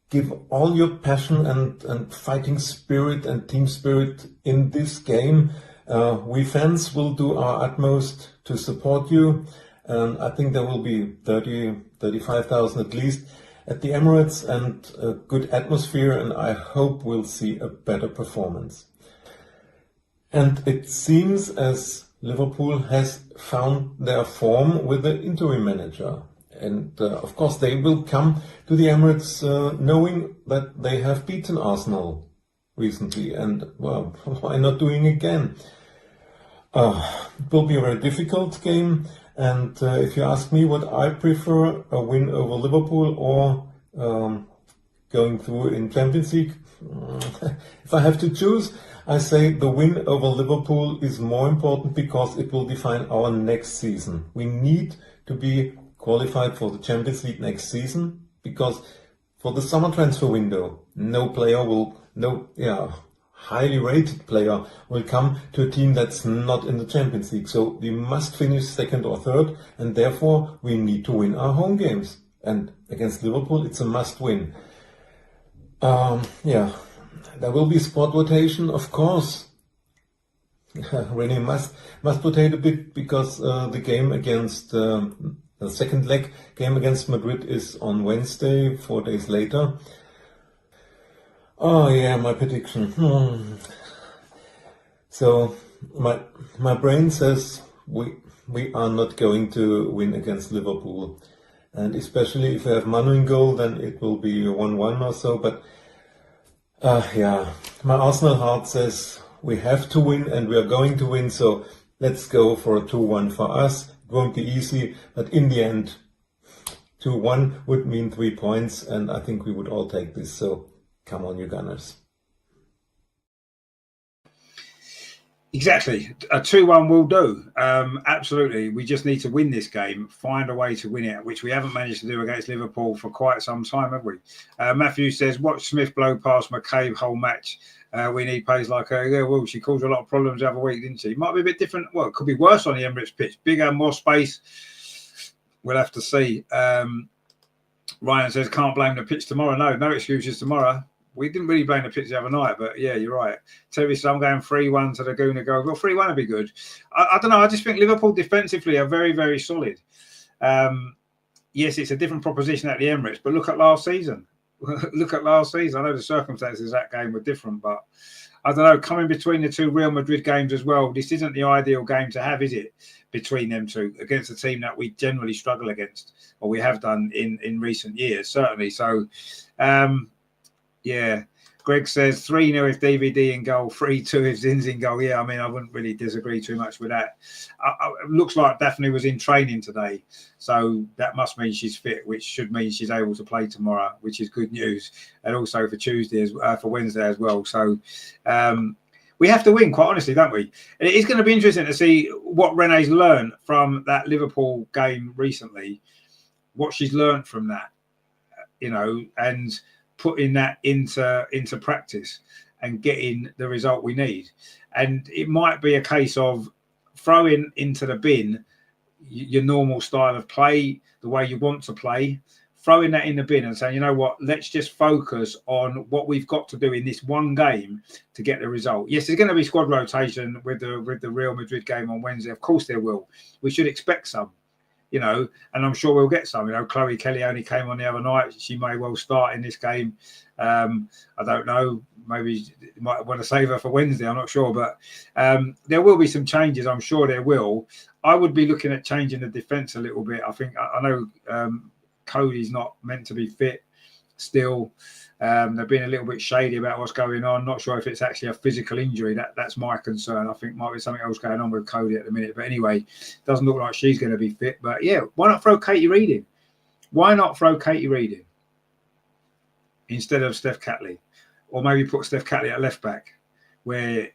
give all your passion and fighting spirit and team spirit in this game. We fans will do our utmost to support you. And I think there will be 35,000 at least at the Emirates and a good atmosphere, and I hope we'll see a better performance. And it seems as Liverpool has found their form with the interim manager. And of course they will come to the Emirates knowing that they have beaten Arsenal recently. And well, why not doing again? It will be a very difficult game, and if you ask me what I prefer, a win over Liverpool or going through in Champions League, if I have to choose, I say the win over Liverpool is more important because it will define our next season. We need to be qualified for the Champions League next season because for the summer transfer window, highly rated player will come to a team that's not in the Champions League. So we must finish second or third, and therefore we need to win our home games. And against Liverpool, it's a must win. There will be spot rotation, of course. Really must rotate a bit because the game against the second leg game against Madrid is on Wednesday, 4 days later. Oh yeah, my prediction. So my brain says we are not going to win against Liverpool, and especially if we have Manu in goal, then it will be 1-1 or so. But my Arsenal heart says we have to win, and we are going to win. So let's go for a 2-1 for us. It won't be easy, but in the end, 2-1 would mean 3 points, and I think we would all take this. So. Come on, you Gunners. Exactly. A 2-1 will do. Absolutely. We just need to win this game, find a way to win it, which we haven't managed to do against Liverpool for quite some time, have we? Matthew says, watch Smith blow past McCabe whole match. We need players like her. Yeah, well, she caused a lot of problems the other week, didn't she? Might be a bit different. Well, it could be worse on the Emirates pitch. Bigger, more space. We'll have to see. Ryan says, can't blame the pitch tomorrow. No excuses tomorrow. We didn't really blame the pitch the other night, but yeah, you're right. Terry says, I'm going 3-1 to the Gooner goal. Well, 3-1 would be good. I don't know. I just think Liverpool defensively are very, very solid. Yes, it's a different proposition at the Emirates, but look at last season. Look at last season. I know the circumstances of that game were different, but I don't know. Coming between the two Real Madrid games as well, this isn't the ideal game to have, is it? Between them two against a team that we generally struggle against, or we have done in recent years, certainly. So, yeah, Greg says 3-0 if DVD in goal, 3-2 if Zin's in goal. Yeah, I mean, I wouldn't really disagree too much with that. It looks like Daphne was in training today, so that must mean she's fit, which should mean she's able to play tomorrow, which is good news, and also for for Wednesday as well. So we have to win, quite honestly, don't we? And it is going to be interesting to see what Renee's learned from that Liverpool game recently, what she's learned from that, and putting that into practice and getting the result we need. And it might be a case of throwing into the bin your normal style of play, the way you want to play, throwing that in the bin and saying, you know what, let's just focus on what we've got to do in this one game to get the result. Yes, there's going to be squad rotation with the Real Madrid game on Wednesday. Of course there will. We should expect some. And I'm sure we'll get some. Chloe Kelly only came on the other night. She may well start in this game. I don't know. Maybe you might want to save her for Wednesday. I'm not sure. But there will be some changes. I'm sure there will. I would be looking at changing the defence a little bit. I know Cody's not meant to be fit still. They're being a little bit shady about what's going on. Not sure if it's actually a physical injury. That's my concern. I think might be something else going on with Cody at the minute. But anyway, doesn't look like she's going to be fit. But yeah, why not throw Katie Reid in? Why not throw Katie Reid in instead of Steph Catley? Or maybe put Steph Catley at left back, where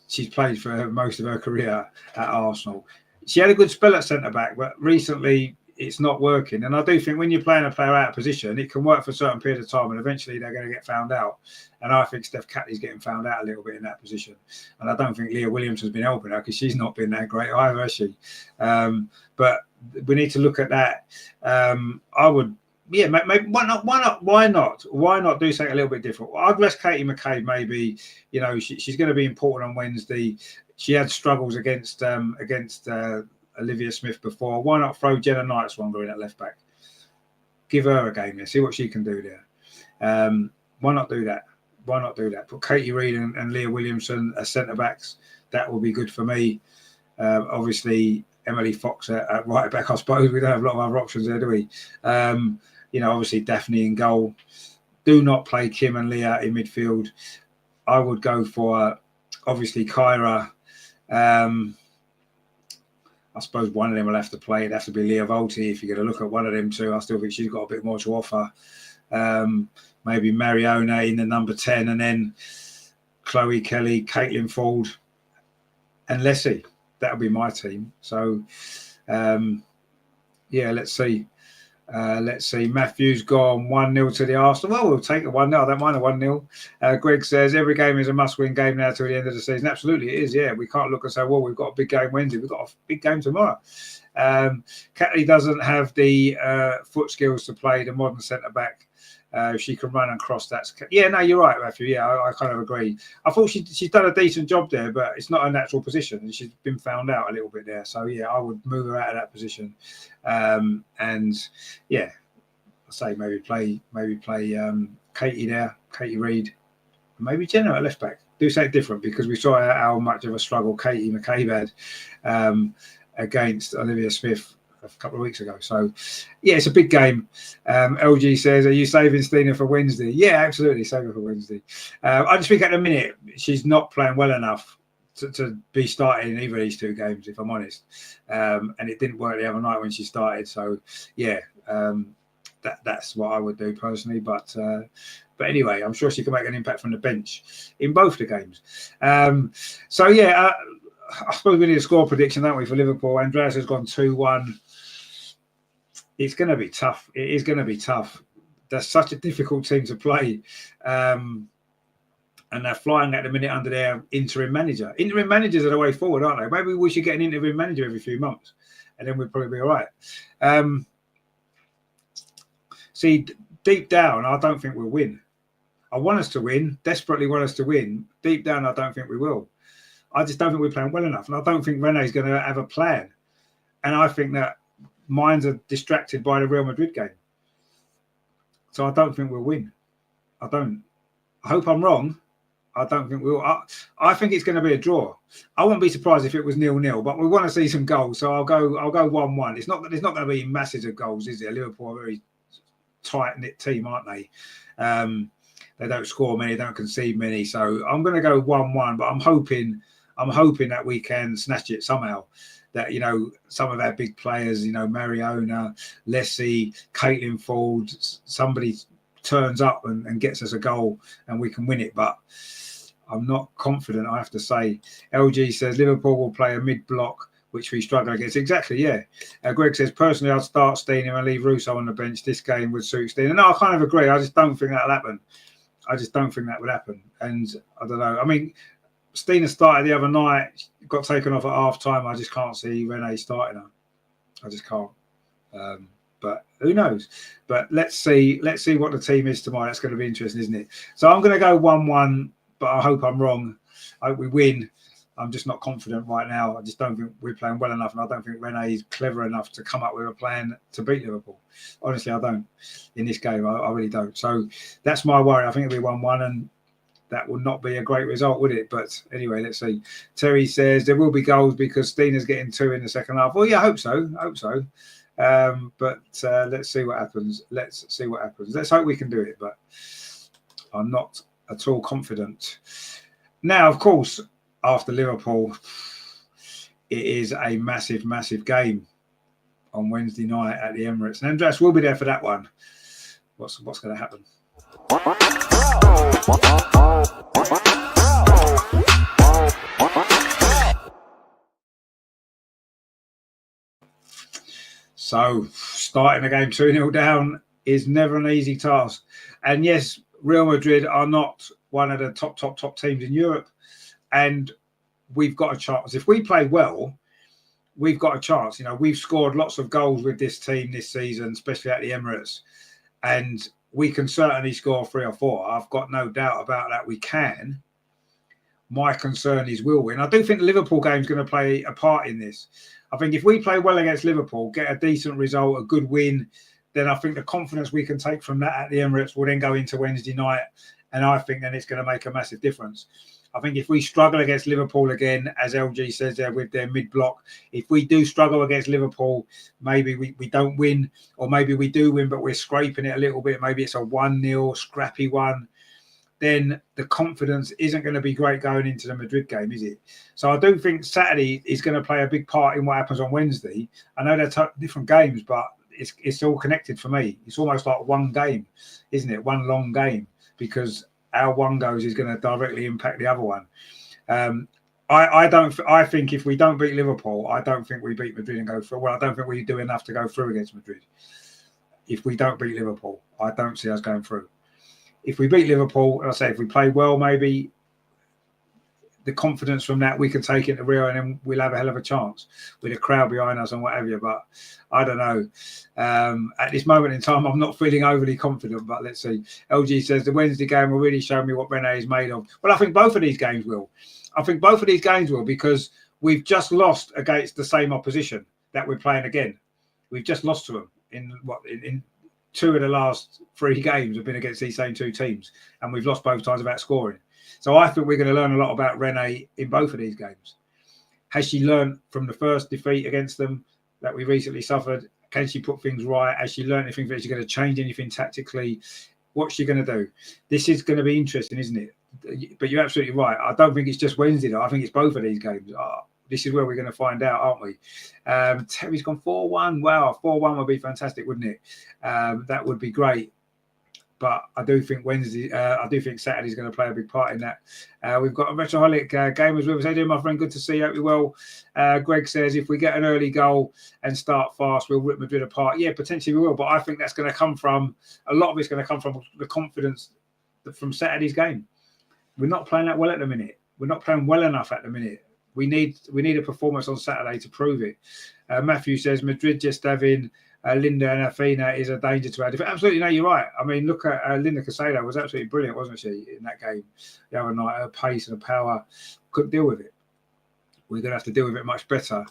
she's played for most of her career at Arsenal. She had a good spell at centre back, but recently it's not working. And I do think when you're playing a player out of position, it can work for a certain period of time, and eventually they're going to get found out. And I think Steph Catley's getting found out a little bit in that position. And I don't think Leah Williams has been helping her because she's not been that great either, has she? But we need to look at that. I would, maybe why not do something a little bit different? I'd rest Katie McCabe maybe. She's going to be important on Wednesday. She had struggles against Olivia Smith before. Why not throw Jenna Knight-Swanger in at left back? Give her a game there. See what she can do there. Why not do that? Put Katie Reid and Leah Williamson as centre backs. That will be good for me. Obviously, Emily Fox at right back. I suppose we don't have a lot of other options there, do we? Obviously Daphne in goal. Do not play Kim and Leah in midfield. I would go for obviously Kyra I suppose one of them will have to play. It'd have to be Leah Volti. If you're going to look at one of them two, I still think she's got a bit more to offer. Maybe Mariona in the number 10, and then Chloe Kelly, Caitlin Ford, and Leslie. That'll be my team. So, let's see. Matthews gone 1-0 to the Arsenal. Well, we'll take a 1-0. I don't mind a 1-0. Greg says every game is a must-win game now till the end of the season. Absolutely, it is. Yeah, we can't look and say, well, we've got a big game Wednesday. We've got a big game tomorrow. Catley doesn't have the foot skills to play the modern centre back. She can run and cross. No, you're right, Matthew. Yeah, I kind of agree. I thought she's done a decent job there, but it's not a natural position, and she's been found out a little bit there. So yeah, I would move her out of that position, and yeah, I say maybe play Katie there, Katie Reid, maybe Jenna at left back. Do something different, because we saw how much of a struggle Katie McCabe had against Olivia Smith a couple of weeks ago. So yeah, it's a big game. LG says, are you saving Stina for Wednesday? Yeah, absolutely, saving for Wednesday. I just think at the minute she's not playing well enough to be starting in either of these two games, if I'm honest. And it didn't work the other night when she started. So yeah, that's what I would do personally. But anyway, I'm sure she can make an impact from the bench in both the games. So yeah, I suppose we need a score prediction, don't we, for Liverpool? Andreas has gone 2-1. It's going to be tough. It is going to be tough. That's such a difficult team to play. And they're flying at the minute under their interim manager. Interim managers are the way forward, aren't they? Maybe we should get an interim manager every few months, and then we'll probably be all right. See, deep down, I don't think we'll win. I want us to win, desperately want us to win. Deep down, I don't think we will. I just don't think we're playing well enough. And I don't think Rene's going to have a plan. And I think that minds are distracted by the Real Madrid game. So I don't think we'll win. I don't. I hope I'm wrong. I don't think we'll. I think it's going to be a draw. I wouldn't be surprised if it was 0-0, but we want to see some goals. So I'll go 1-1. It's not going to be masses of goals, is it? Liverpool are a very tight-knit team, aren't they? They don't score many, don't concede many. So I'm going to go 1-1, but I'm hoping that we can snatch it somehow. That, you know, some of our big players, you know, Mariona, Leslie, Caitlin Ford, somebody turns up and gets us a goal and we can win it. But I'm not confident, I have to say. LG says Liverpool will play a mid-block, which we struggle against. Exactly, yeah. Greg says, personally, I'd start Stina and leave Russo on the bench. This game would suit Stina. No, I kind of agree. I just don't think that'll happen. And I don't know. I mean, Stina started the other night, got taken off at half time. I just can't see Rene starting her. I just can't. But who knows? But let's see what the team is tomorrow. That's going to be interesting, isn't it? So I'm going to go 1-1, but I hope I'm wrong. I hope we win. I'm just not confident right now. I just don't think we're playing well enough, and I don't think Rene is clever enough to come up with a plan to beat Liverpool. Honestly, I don't. In this game, I really don't. So that's my worry. I think it'll be 1-1, and that would not be a great result, would it? But anyway, let's see. Terry says there will be goals because Stina's getting 2 in the second half. Well, yeah, I hope so. But let's see what happens. Let's hope we can do it, but I'm not at all confident. Now, of course, after Liverpool, it is a massive, massive game on Wednesday night at the Emirates. And Andreas will be there for that one. What's going to happen? So, starting a game 2-0 down is never an easy task. And yes, Real Madrid are not one of the top teams in Europe. And we've got a chance. If we play well, we've got a chance. You know, we've scored lots of goals with this team this season, especially at the Emirates. And we can certainly score 3 or 4. I've got no doubt about that. We can. My concern is will we? And I do think the Liverpool game is going to play a part in this. I think if we play well against Liverpool, get a decent result, a good win, then I think the confidence we can take from that at the Emirates will then go into Wednesday night. And I think then it's going to make a massive difference. I think if we struggle against Liverpool again, as LG says there with their mid-block, if we do struggle against Liverpool, maybe we don't win, or maybe we do win, but we're scraping it a little bit. Maybe it's a 1-0 scrappy one. then the confidence isn't going to be great going into the Madrid game, is it? So I do think Saturday is going to play a big part in what happens on Wednesday. I know they're different games, but it's all connected for me. It's almost like one game, isn't it? One long game, because how one goes is going to directly impact the other one. I think if we don't beat Liverpool, I don't think we beat Madrid and go through. Well, I don't think we do enough to go through against Madrid. If we don't beat Liverpool, I don't see us going through. If we beat Liverpool, and I say if we play well, maybe the confidence from that we can take it to Rio, and then we'll have a hell of a chance with a crowd behind us and whatever. But I don't know. At this moment in time, I'm not feeling overly confident. But let's see. LG says the Wednesday game will really show me what Rene is made of. Well, I think both of these games will. I think both of these games will, because we've just lost against the same opposition that we're playing again. We've just lost to them in 2 of the last 3 games have been against these same 2 teams, and we've lost both times without scoring. So I think we're going to learn a lot about Rene in both of these games. Has she learned from the first defeat against them that we recently suffered? Can she put things right? Has she learned anything? Is she going to change anything tactically? What's she going to do? This is going to be interesting, isn't it? But you're absolutely right. I don't think it's just Wednesday, though. I think it's both of these games. This is where we're going to find out, aren't we? Terry's gone 4-1. Wow, 4-1 would be fantastic, wouldn't it? That would be great. But I do think Saturday's going to play a big part in that. We've got a Retroholic gamers with us. How you doing, my friend? Good to see you. Hope you're well. Greg says if we get an early goal and start fast, we'll rip Madrid apart. Yeah, potentially we will. But I think that's going to come from, a lot of it's going to come from the confidence from Saturday's game. We're not playing that well at the minute. We're not playing well enough at the minute. We need a performance on Saturday to prove it. Matthew says Madrid just having Linda and Afina is a danger to our defense. Absolutely, no, you're right. I mean, look at Linda Casado was absolutely brilliant, wasn't she, in that game the other night? Her pace and her power, couldn't deal with it. We're going to have to deal with it much better.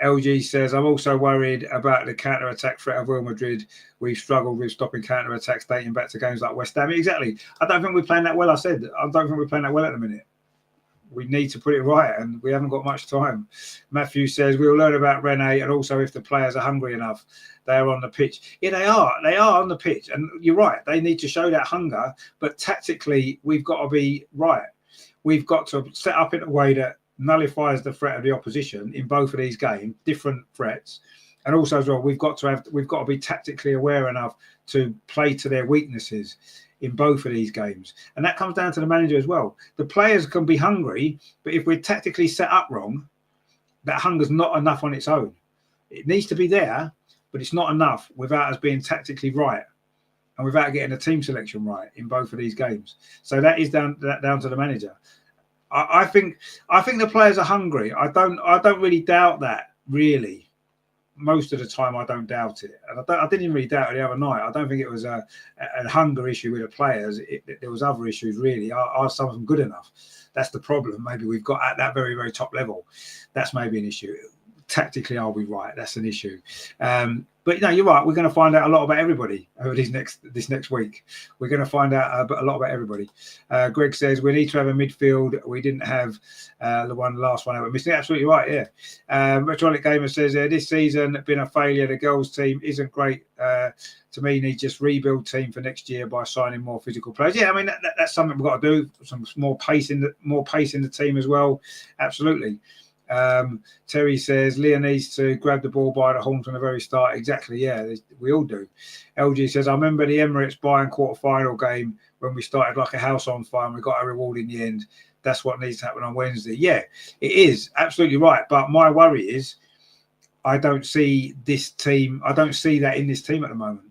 LG says, I'm also worried about the counter-attack threat of Real Madrid. We've struggled with stopping counter-attacks dating back to games like West Ham. Exactly. I don't think we're playing that well. I don't think we're playing that well at the minute. We need to put it right, and we haven't got much time. Matthew says, we'll learn about Rene, and also if the players are hungry enough, they're on the pitch. Yeah, they are. They are on the pitch. And you're right. They need to show that hunger. But tactically, we've got to be right. We've got to set up in a way that nullifies the threat of the opposition in both of these games, different threats. And also as well, we've got to be tactically aware enough to play to their weaknesses in both of these games. And that comes down to the manager as well. The players can be hungry, but if we're tactically set up wrong, that hunger's not enough on its own. It needs to be there, but it's not enough without us being tactically right and without getting a team selection right in both of these games. So that is down to the manager. I think the players are hungry. I don't really doubt that, really. Most of the time, I don't doubt it. And I didn't even really doubt it the other night. I don't think it was a hunger issue with the players. There was other issues, really. Are some of them good enough? That's the problem. Maybe we've got at that very, very top level. That's maybe an issue. Tactically, are we right? That's an issue. But no, you're right. We're going to find out a lot about everybody over this next week. We're going to find out a lot about everybody. Greg says we need to have a midfield. We didn't have the last one. Missing. Absolutely right. Yeah. Metronic Gamer says this season been a failure. The girls team isn't great. To me, need just rebuild team for next year by signing more physical players. Yeah, I mean that's something we've got to do. Some more pace in the team as well. Absolutely. Terry says Leah needs to grab the ball by the horn from the very start. Exactly, yeah, we all do. LG says I remember the Emirates Bayern quarter-final game when we started like a house on fire and we got a reward in the end. That's what needs to happen on Wednesday. Yeah, it is absolutely right. But my worry is I don't see this team. I don't see that in this team at the moment.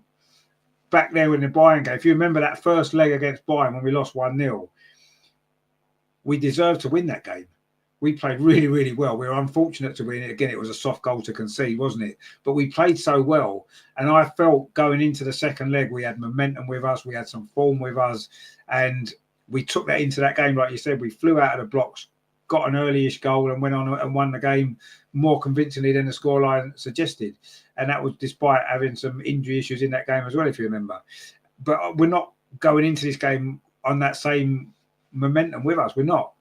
Back there in the Bayern game, if you remember that first leg against Bayern when we lost 1-0, we deserved to win that game. We played really, really well. We were unfortunate to win it. Again, it was a soft goal to concede, wasn't it? But we played so well. And I felt going into the second leg, we had momentum with us. We had some form with us. And we took that into that game, like you said. We flew out of the blocks, got an early-ish goal and went on and won the game more convincingly than the scoreline suggested. And that was despite having some injury issues in that game as well, if you remember. But we're not going into this game on that same momentum with us. We're not.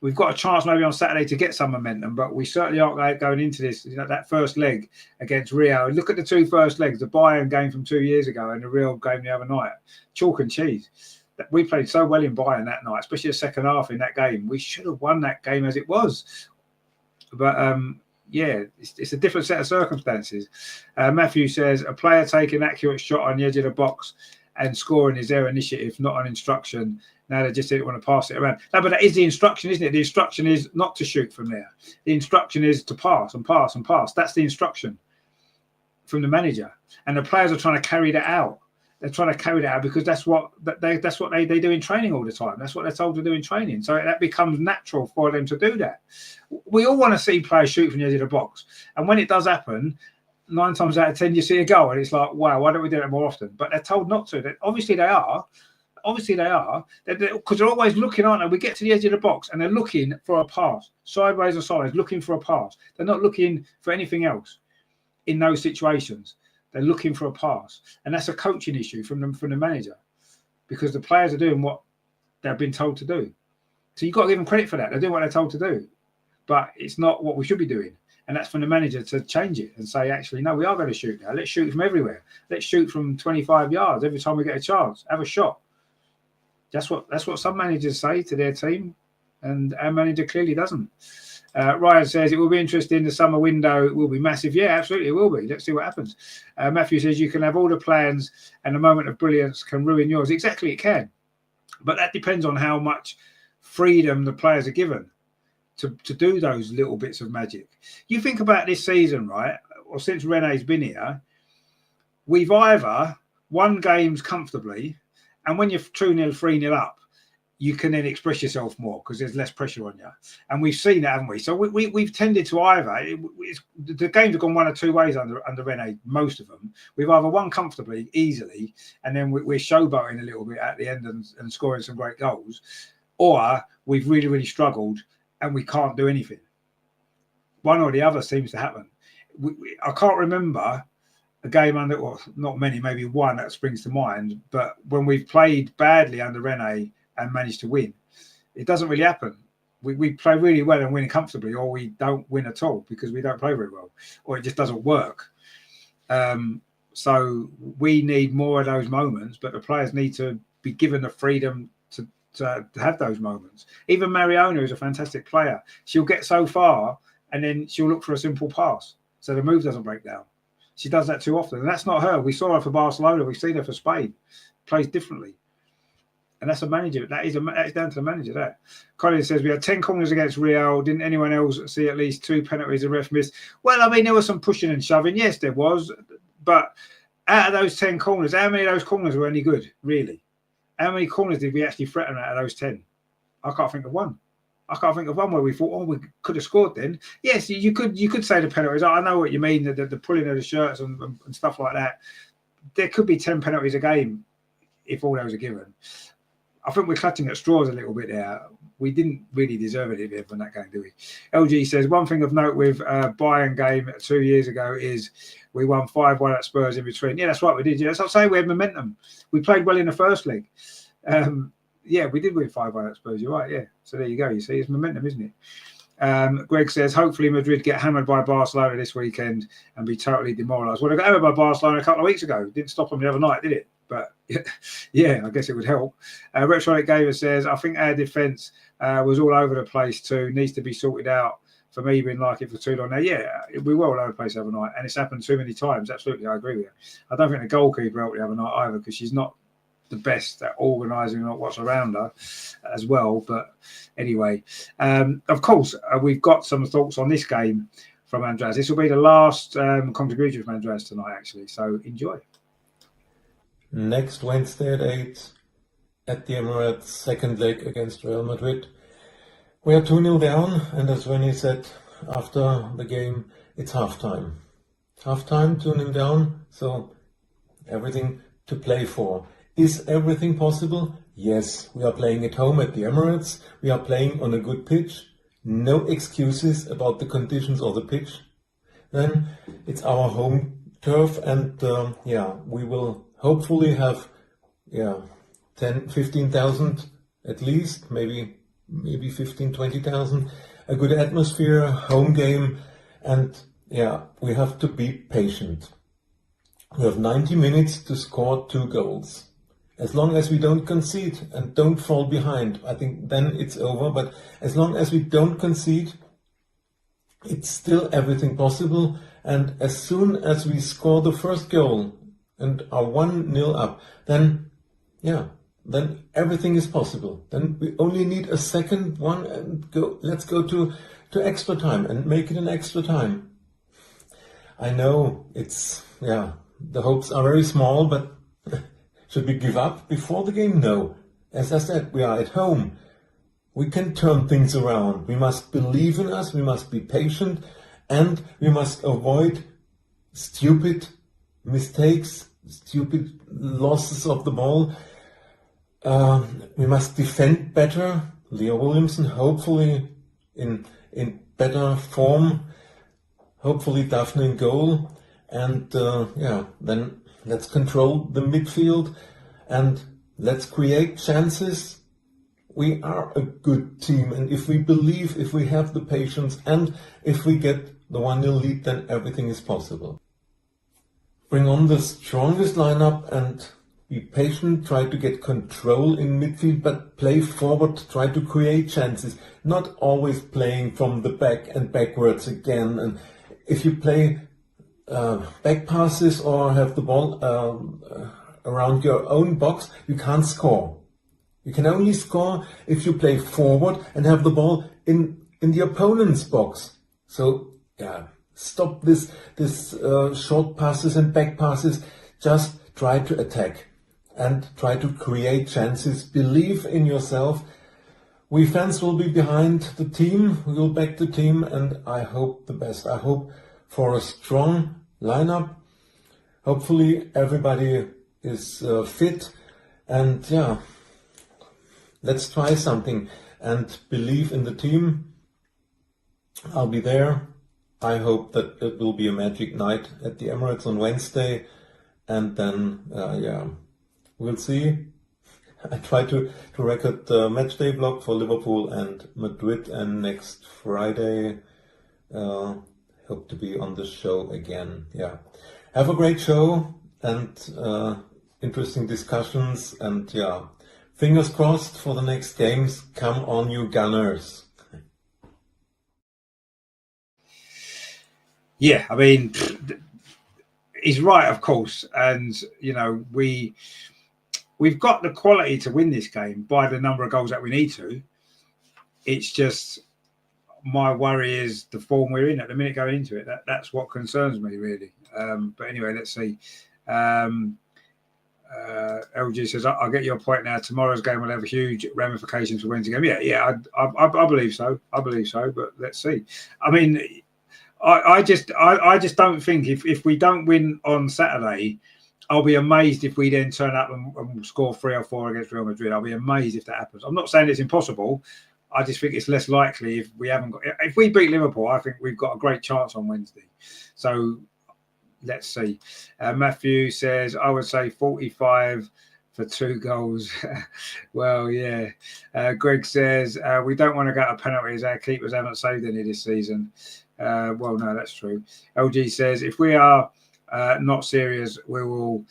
We've got a chance maybe on Saturday to get some momentum, but we certainly aren't going into this. That first leg against Rio. Look at the two first legs, the Bayern game from 2 years ago and the Real game the other night. Chalk and cheese. We played so well in Bayern that night, especially the second half in that game. We should have won that game as it was. But yeah, it's a different set of circumstances. Matthew says, a player taking an accurate shot on the edge of the box and scoring is their initiative, not an instruction. Now they just didn't want to pass it around. No, but that is the instruction, isn't it? The instruction is not to shoot from there. The instruction is to pass and pass and pass. That's the instruction from the manager. And the players are trying to carry that out. They're trying to carry that out because that's what they do in training all the time. That's what they're told to do in training. So that becomes natural for them to do that. We all want to see players shoot from the edge of the box. And when it does happen, 9 times out of 10, you see a goal and it's like, wow, why don't we do it more often? But they're told not to. Obviously they are. Because they're always looking, aren't they? We get to the edge of the box and they're looking for a pass, sideways or sideways, looking for a pass. They're not looking for anything else in those situations. They're looking for a pass. And that's a coaching issue from the manager because the players are doing what they've been told to do. So you've got to give them credit for that. They're doing what they're told to do. But it's not what we should be doing. And that's from the manager to change it and say, actually, no, we are going to shoot now. Let's shoot from everywhere. Let's shoot from 25 yards every time we get a chance. Have a shot. That's what some managers say to their team, and our manager clearly doesn't. Ryan says it will be interesting. The summer window will be massive. Yeah, absolutely, it will be. Let's see what happens. Matthew says you can have all the plans, and a moment of brilliance can ruin yours. Exactly, it can, but that depends on how much freedom the players are given to do those little bits of magic. You think about this season, right? Or since Rene's been here, we've either won games comfortably. And when you're 2-0, 3-0 up, you can then express yourself more because there's less pressure on you. And we've seen that, haven't we? So we've tended to either, the games have gone one or two ways under Rene, most of them. We've either won comfortably, easily, and then we're showboating a little bit at the end and scoring some great goals, or we've really, really struggled and we can't do anything. One or the other seems to happen. I can't remember a game under, well, not many, maybe one that springs to mind, but when we've played badly under Rene and managed to win, it doesn't really happen. We play really well and win comfortably, or we don't win at all because we don't play very well, or it just doesn't work. So we need more of those moments, but the players need to be given the freedom to have those moments. Even Mariona is a fantastic player. She'll get so far and then she'll look for a simple pass so the move doesn't break down. She does that too often, and that's not her. We saw her for Barcelona. We've seen her for Spain. Plays differently, and that's a manager. That is down to the manager. That Colin says we had 10 corners against Real. Didn't anyone else see at least 2 penalties the ref missed? Well, I mean, there was some pushing and shoving. Yes, there was, but out of those 10 corners, how many of those corners were any good? Really, how many corners did we actually threaten out of those 10? I can't think of one. I can't think of one where we thought, oh, we could have scored then. Yes, you could say the penalties. I know what you mean, the pulling of the shirts and stuff like that. There could be 10 penalties a game if all those are given. I think we're clutching at straws a little bit there. We didn't really deserve it in that game, do we? LG says, one thing of note with Bayern game 2 years ago is we won 5-1 at Spurs in between. Yeah, that's right, we did. Yeah, that's what I'm saying. We had momentum. We played well in the first leg. Yeah, we did win 5-1 at Spurs. You're right, yeah. So there you go. You see, it's momentum, isn't it? Greg says, hopefully Madrid get hammered by Barcelona this weekend and be totally demoralised. Well, they got hammered by Barcelona a couple of weeks ago. It didn't stop them the other night, did it? But yeah, I guess it would help. Retronic Gamer says, I think our defence was all over the place too. Needs to be sorted out. For me, been like it for too long now. Yeah, we were all over the place the other night, and it's happened too many times. Absolutely, I agree with you. I don't think the goalkeeper helped the other night either because she's not the best at organising what's around her as well. But anyway, of course, we've got some thoughts on this game from Andreas. This will be the last contribution from Andreas tonight, actually. So enjoy. Next Wednesday at 8 at the Emirates, second leg against Real Madrid. We are 2-0 down, and as Rennie said after the game, it's half-time. Half-time, 2-0 down, so everything to play for. Is everything possible? Yes, we are playing at home at the Emirates. We are playing on a good pitch. No excuses about the conditions or the pitch. Then it's our home turf, and we will hopefully have 15,000 at least, maybe 15, 20,000. A good atmosphere, home game, and we have to be patient. We have 90 minutes to score 2 goals. As long as we don't concede and don't fall behind, I think then it's over. But as long as we don't concede, it's still everything possible. And as soon as we score the first goal and are 1-0 up, then everything is possible. Then we only need a second one and let's go to extra time and make it an extra time. I know the hopes are very small, but should we give up before the game? No. As I said, we are at home. We can turn things around. We must believe in us, we must be patient, and we must avoid stupid mistakes, stupid losses of the ball. We must defend better. Leo Williamson, hopefully in better form. Hopefully Daphne in goal. And then let's control the midfield and let's create chances. We are a good team, and if we believe, if we have the patience, and if we get the 1-0 lead, then everything is possible. Bring on the strongest lineup and be patient, try to get control in midfield, but play forward, try to create chances, not always playing from the back and backwards again. And if you play back passes or have the ball around your own box, you can't score. You can only score if you play forward and have the ball in the opponent's box. So stop this short passes and back passes. Just try to attack and try to create chances. Believe in yourself. We fans will be behind the team. We will back the team, and I hope the best. I hope for a strong lineup. Hopefully everybody is fit, and let's try something and believe in the team. I'll be there. I hope that it will be a magic night at the Emirates on Wednesday, and then we'll see. I try to record the match day vlog for Liverpool and Madrid, and next Friday hope to be on the show again. Have a great show and interesting discussions, and fingers crossed for the next games. Come on, you Gunners. Yeah, I mean, he's right, of course, and we've got the quality to win this game by the number of goals that we need to. It's just my worry is the form we're in at the minute going into it. That's what concerns me, really. But anyway, let's see. LG says, I'll get your point now. Tomorrow's game will have huge ramifications for Wednesday game. I believe so. But let's see. I mean, I just don't think if we don't win on Saturday, I'll be amazed if we then turn up and score 3 or 4 against Real Madrid. I'll be amazed if that happens. I'm not saying it's impossible. I just think it's less likely if we beat Liverpool. I think we've got a great chance on Wednesday. So let's see. Matthew says, I would say 45 for 2 goals. Well, yeah. Greg says, we don't want to go to penalties. Our keepers haven't saved any this season. Well, no, that's true. LG says, if we are not serious, we will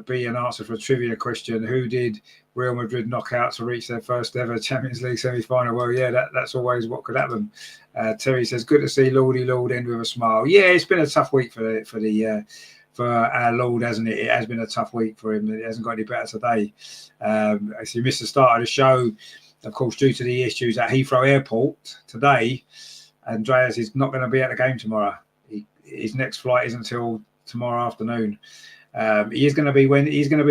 be an answer for a trivia question. Who did Real Madrid knock out to reach their first ever Champions League semi-final? Well, that's always what could happen. Terry says, good to see Lordy Lord end with a smile. Yeah, it's been a tough week for our Lord, hasn't it? It has been a tough week for him. It hasn't got any better today. As he missed the start of the show, of course, due to the issues at Heathrow Airport today, Andreas is not going to be at the game tomorrow. His next flight isn't until tomorrow afternoon. He's going to be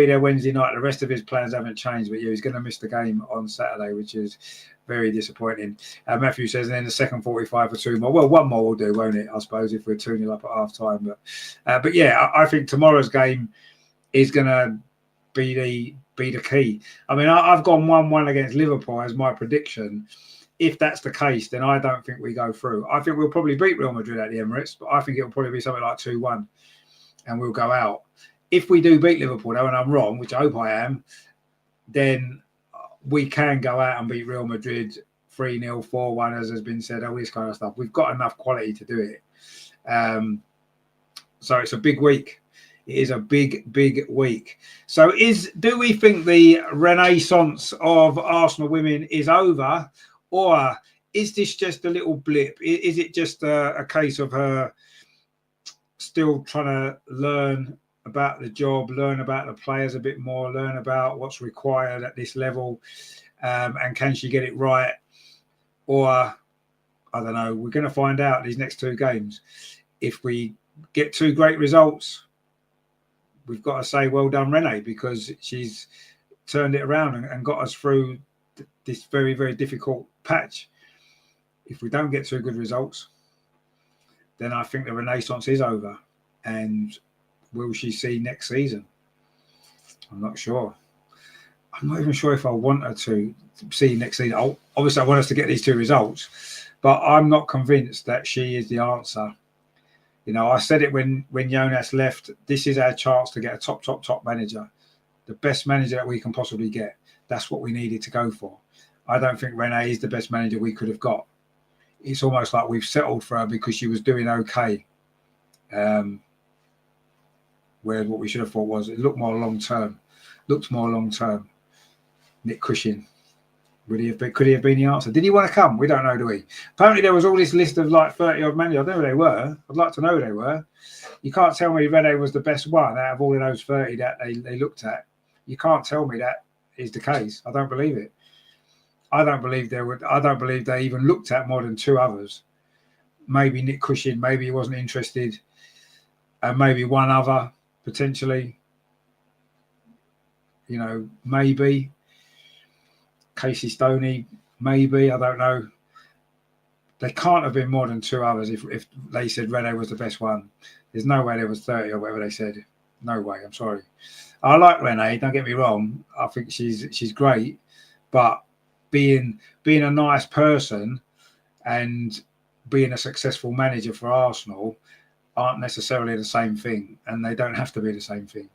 there Wednesday night. The rest of his plans haven't changed, but he's going to miss the game on Saturday, which is very disappointing. Matthew says, and then the second 45 for 2 more. Well, 1 more will do, won't it? I suppose if we're 2-0 up at half time. But I think tomorrow's game is going to be the key. I mean, I've gone 1-1 against Liverpool as my prediction. If that's the case, then I don't think we go through. I think we'll probably beat Real Madrid at the Emirates, but I think it'll probably be something like 2-1 and we'll go out. If we do beat Liverpool, though, and I'm wrong, which I hope I am, then we can go out and beat Real Madrid 3-0, 4-1, as has been said, all this kind of stuff. We've got enough quality to do it. So it's a big week. It is a big, big week. So do we think the renaissance of Arsenal women is over, or is this just a little blip? Is it just a case of her still trying to learn about the job, learn about the players a bit more, learn about what's required at this level, and can she get it right? Or, I don't know, we're going to find out these next 2 games. If we get 2 great results, we've got to say well done, Renee, because she's turned it around and got us through this very, very difficult patch. If we don't get 2 good results, then I think the renaissance is over. And will she see next season? I'm not sure. I'm not even sure if I want her to see next season. Obviously, I want us to get these 2 results, but I'm not convinced that she is the answer. You know, I said it when Jonas left. This is our chance to get a top manager, the best manager that we can possibly get. That's what we needed to go for. I don't think Renee is the best manager we could have got. It's almost like we've settled for her because she was doing okay. Whereas what we should have thought was it looked more long term. Nick Cushing. Could he have been the answer? Did he want to come? We don't know, do we? Apparently there was all this list of like 30 odd managers. I don't know who they were. I'd like to know who they were. You can't tell me Renee was the best one out of all of those 30 that they looked at. You can't tell me that is the case. I don't believe it. I don't believe they even looked at more than 2 others. Maybe Nick Cushing, maybe he wasn't interested. And maybe one other, potentially. You know, maybe. Casey Stoney, maybe, I don't know. They can't have been more than 2 others if they said Renee was the best one. There's no way there was 30 or whatever they said. No way, I'm sorry. I like Renee, don't get me wrong. I think she's great. But being a nice person and being a successful manager for Arsenal aren't necessarily the same thing. And they don't have to be the same thing.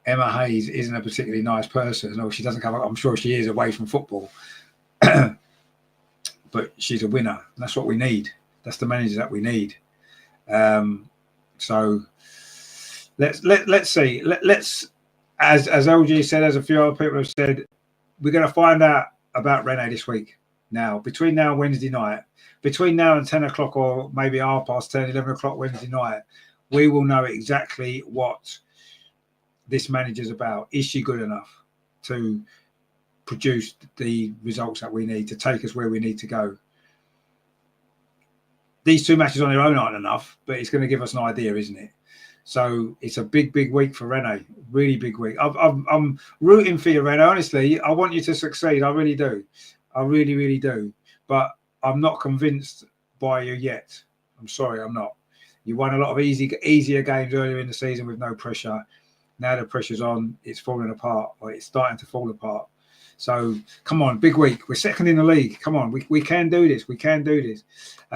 Emma Hayes isn't a particularly nice person, or she doesn't come up. I'm sure she is away from football, but she's a winner. That's what we need. That's the manager that we need. So let's see. Let's as LG said, as a few other people have said, we're going to find out about Renee this week. Now, between now and Wednesday night, between now and 10 o'clock, or maybe 10:30, 11 o'clock Wednesday night, we will know exactly what this manager's about. Is she good enough to produce the results that we need to take us where we need to go? These 2 matches on their own aren't enough, but it's going to give us an idea, isn't it? So it's a big, big week for Renee. Really big week. I'm rooting for you, Renee. Honestly, I want you to succeed. I really do. I really, really do. But I'm not convinced by you yet. I'm sorry, I'm not. You won a lot of easier games earlier in the season with no pressure. Now the pressure's on, it's falling apart, or it's starting to fall apart. So come on, big week. We're second in the league. Come on, we can do this. We can do this.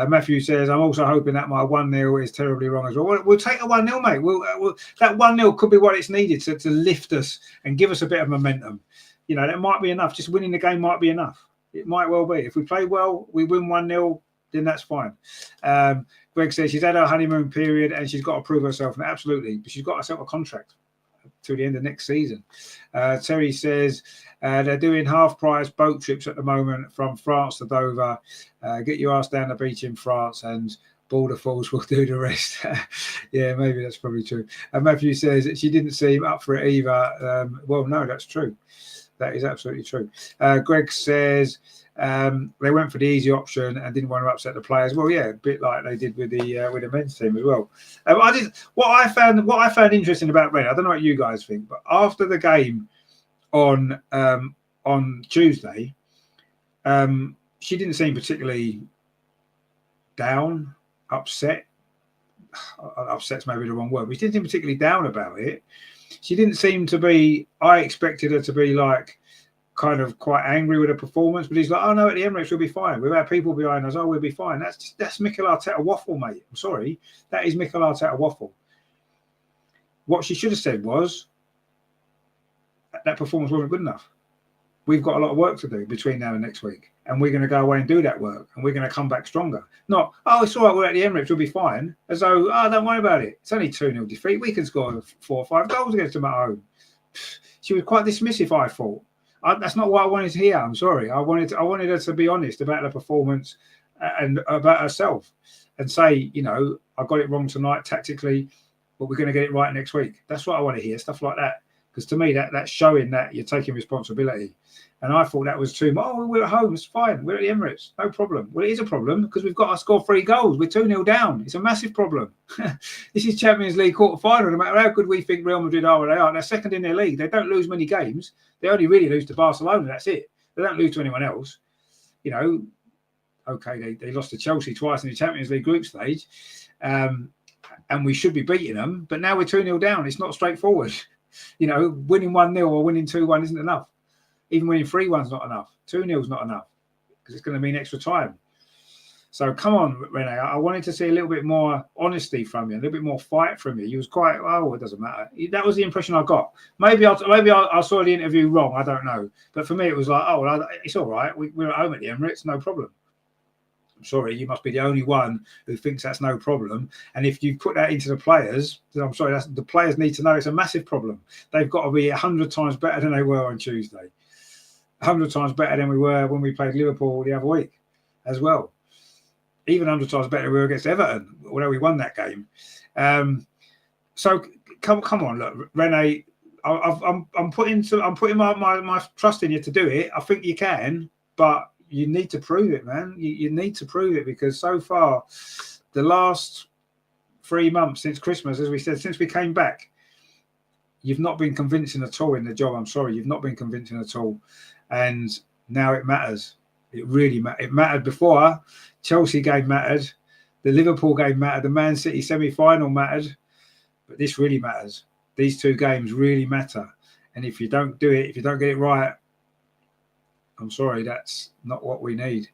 Matthew says, I'm also hoping that my 1-0 is terribly wrong as well. We'll take a 1-0, mate. That 1-0 could be what it's needed to lift us and give us a bit of momentum. You know, that might be enough. Just winning the game might be enough. It might well be. If we play well, we win 1-0, then that's fine. Greg says she's had her honeymoon period and she's got to prove herself. And absolutely, but she's got herself a contract till the end of next season. Terry says they're doing half-price boat trips at the moment from France to Dover. Get your ass down the beach in France and Border Falls will do the rest. Yeah, maybe that's probably true. And Matthew says that she didn't seem up for it either. Well, no, that's true. That is absolutely true. Greg says they went for the easy option and didn't want to upset the players. Well, yeah, a bit like they did with the men's team as well. What I found interesting about Red, I don't know what you guys think, but after the game on Tuesday, she didn't seem particularly down, upset. Upset's maybe the wrong word, but she didn't seem particularly down about it. She didn't seem to be. I expected her to be like kind of quite angry with her performance, but he's like, oh no, at the Emirates we'll be fine. We've had people behind us. Oh, we'll be fine. That's Mikel Arteta waffle, mate. I'm sorry, that is Mikel Arteta waffle. What she should have said was that performance wasn't good enough. we've got a lot of work to do between now and next week. And we're going to go away and do that work. And we're going to come back stronger. Not, oh, it's all right, we're at the Emirates, we'll be fine. As though, oh, don't worry about it. It's only 2-0 defeat. We can score 4 or 5 goals against them at home. She was quite dismissive, I thought. That's not what I wanted to hear. I'm sorry. I wanted her to be honest about her performance and about herself and say, you know, I got it wrong tonight tactically, but we're going to get it right next week. That's what I want to hear, stuff like that. Because to me, that's showing that you're taking responsibility. And I thought that was too much. Oh, we're at home. It's fine. We're at the Emirates. No problem. Well, it is a problem because we've got to score 3 goals. We're 2-0 down. It's a massive problem. This is Champions League quarter-final. No matter how good we think Real Madrid are where they are, they're second in their league. They don't lose many games. They only really lose to Barcelona. That's it. They don't lose to anyone else. You know, okay, they lost to Chelsea twice in the Champions League group stage. And we should be beating them. But now we're 2-0 down. It's not straightforward. You know, winning 1-0 or winning 2-1 isn't enough. Even winning 3-1's not enough. 2-0's not enough because it's going to mean extra time. So come on, Renee. I wanted to see a little bit more honesty from you, a little bit more fight from you. You was quite, oh, it doesn't matter. That was the impression I got. Maybe I saw the interview wrong. I don't know. But for me, it was like, oh, well, it's all right. We're at home at the Emirates, no problem. I'm sorry, you must be the only one who thinks that's no problem. And if you put that into the players, I'm sorry, the players need to know it's a massive problem. They've got to be 100 times better than they were on Tuesday. 100 times better than we were when we played Liverpool the other week as well. Even 100 times better we were against Everton, although we won that game. So come on, look, Renee, I'm putting my trust in you to do it. I think you can, but you need to prove it, man. You need to prove it because so far, the last 3 months since Christmas, as we said, since we came back, you've not been convincing at all in the job. I'm sorry, you've not been convincing at all. And now it matters. It really matters. It mattered before. Chelsea game mattered. The Liverpool game mattered. The Man City semi-final mattered. But this really matters. These 2 games really matter. And if you don't do it, if you don't get it right, I'm sorry, that's not what we need.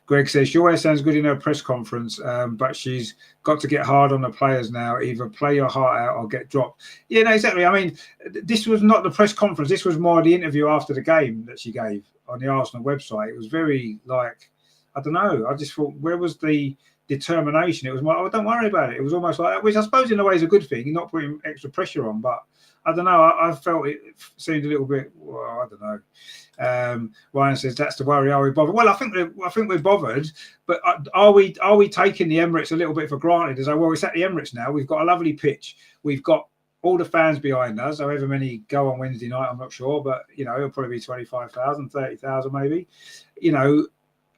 Greg says, she always sounds good in her press conference, but she's got to get hard on the players now. Either play your heart out or get dropped. Yeah, no, exactly. I mean, this was not the press conference. This was more the interview after the game that she gave on the Arsenal website. It was very, like, I don't know. I just thought, where was the determination? It was like, oh, don't worry about it. It was almost like that, which I suppose in a way is a good thing. You're not putting extra pressure on, but I don't know. I felt it seemed a little bit, well, I don't know. Ryan says that's the worry. Are we bothered? Well, I think we're bothered, but are we taking the Emirates a little bit for granted? As well, it's at the Emirates now. We've got a lovely pitch. We've got all the fans behind us. However many go on Wednesday night, I'm not sure, but you know, it'll probably be 25,000, 30,000 maybe. You know,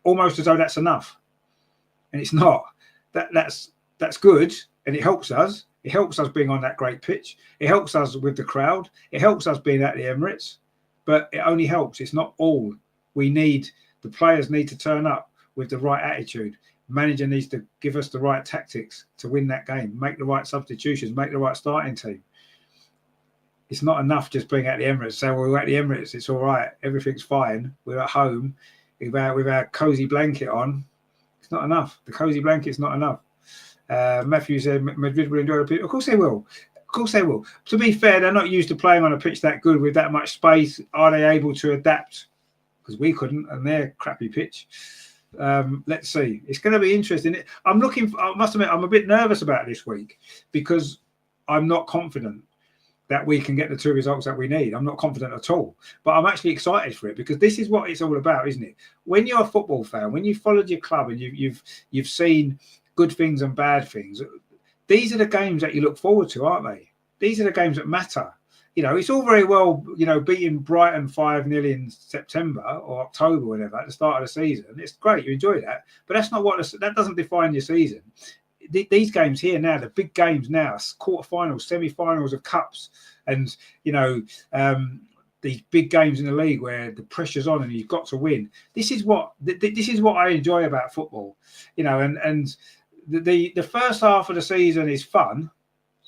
almost as though that's enough, and it's not. That's good, and it helps us. It helps us being on that great pitch. It helps us with the crowd. It helps us being at the Emirates. But it only helps. It's not all. The players need to turn up with the right attitude. Manager needs to give us the right tactics to win that game, make the right substitutions, make the right starting team. It's not enough just being at the Emirates, saying, well, we're at the Emirates, it's all right, everything's fine, we're at home, with our cosy blanket on. It's not enough. The cosy blanket's not enough. Matthew said Madrid will enjoy the pitch. Of course they will. Of course they will. To be fair, they're not used to playing on a pitch that good with that much space. Are they able to adapt? Because we couldn't, and they're crappy pitch. Let's see. It's going to be interesting. I must admit, I'm a bit nervous about this week because I'm not confident that we can get the 2 results that we need. I'm not confident at all. But I'm actually excited for it because this is what it's all about, isn't it? When you're a football fan, when you've followed your club and you've seen good things and bad things, these are the games that you look forward to, aren't they? These are the games that matter. You know, it's all very well, you know, beating Brighton 5-0 in September or October, whatever, at the start of the season. It's great, you enjoy that. But that's not that doesn't define your season. These games here now, the big games now, quarterfinals, semi-finals of cups, and, you know, these big games in the league where the pressure's on and you've got to win. This is what I enjoy about football, you know, and the first half of the season is fun.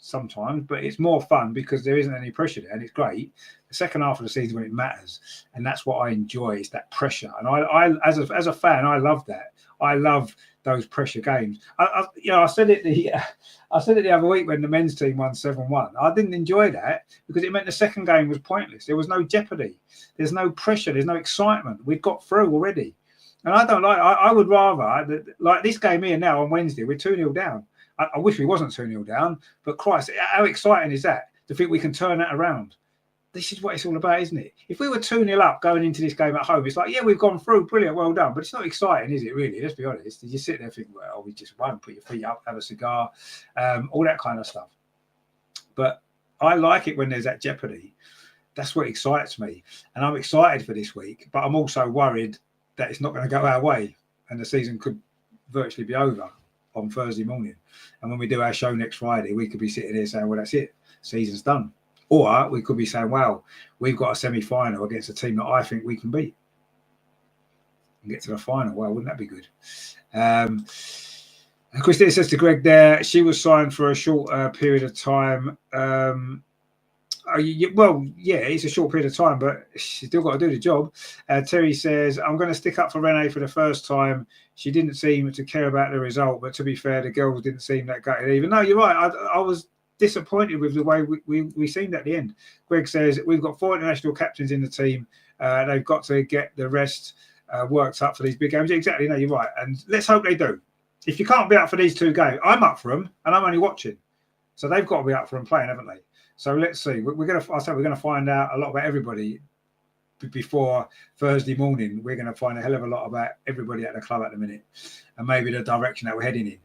sometimes, but it's more fun because there isn't any pressure there, and it's great. The second half of the season when it matters, and that's what I enjoy, is that pressure. And I as a fan, I love that. I love those pressure games. I said it the other week when the men's team won 7-1. I didn't enjoy that because it meant the second game was pointless. There was no jeopardy. There's no pressure. There's no excitement. We'd got through already. And I don't like. I would rather like this game here now on Wednesday. We're 2-0 down. I wish we wasn't 2-0 down, but Christ, how exciting is that to think we can turn that around? This is what it's all about, isn't it? If we were 2-0 up going into this game at home, it's like, yeah, we've gone through, brilliant, well done. But it's not exciting, is it, really? Let's be honest. You sit there and think, well, we just won, put your feet up, have a cigar, all that kind of stuff. But I like it when there's that jeopardy. That's what excites me. And I'm excited for this week, but I'm also worried that it's not going to go our way and the season could virtually be over on Thursday morning. And when we do our show next Friday, we could be sitting here saying, well, that's it, season's done. Or we could be saying, well, we've got a semi-final against a team that I think we can beat and get to the final. Well, wouldn't that be good? Christina says to Greg there, she was signed for a short period of time. Well, yeah, it's a short period of time, but she's still got to do the job. Terry says, I'm going to stick up for Renee for the first time. She didn't seem to care about the result, but to be fair, the girls didn't seem that gutted either. No, you're right. I was disappointed with the way we seemed at the end. Greg says, we've got 4 international captains in the team. They've got to get the rest worked up for these big games. Exactly. No, you're right. And let's hope they do. If you can't be up for these 2 games, I'm up for them and I'm only watching. So they've got to be up for them playing, haven't they? So let's see. We're going to find out a lot about everybody before Thursday morning. We're going to find a hell of a lot about everybody at the club at the minute, and maybe the direction that we're heading in.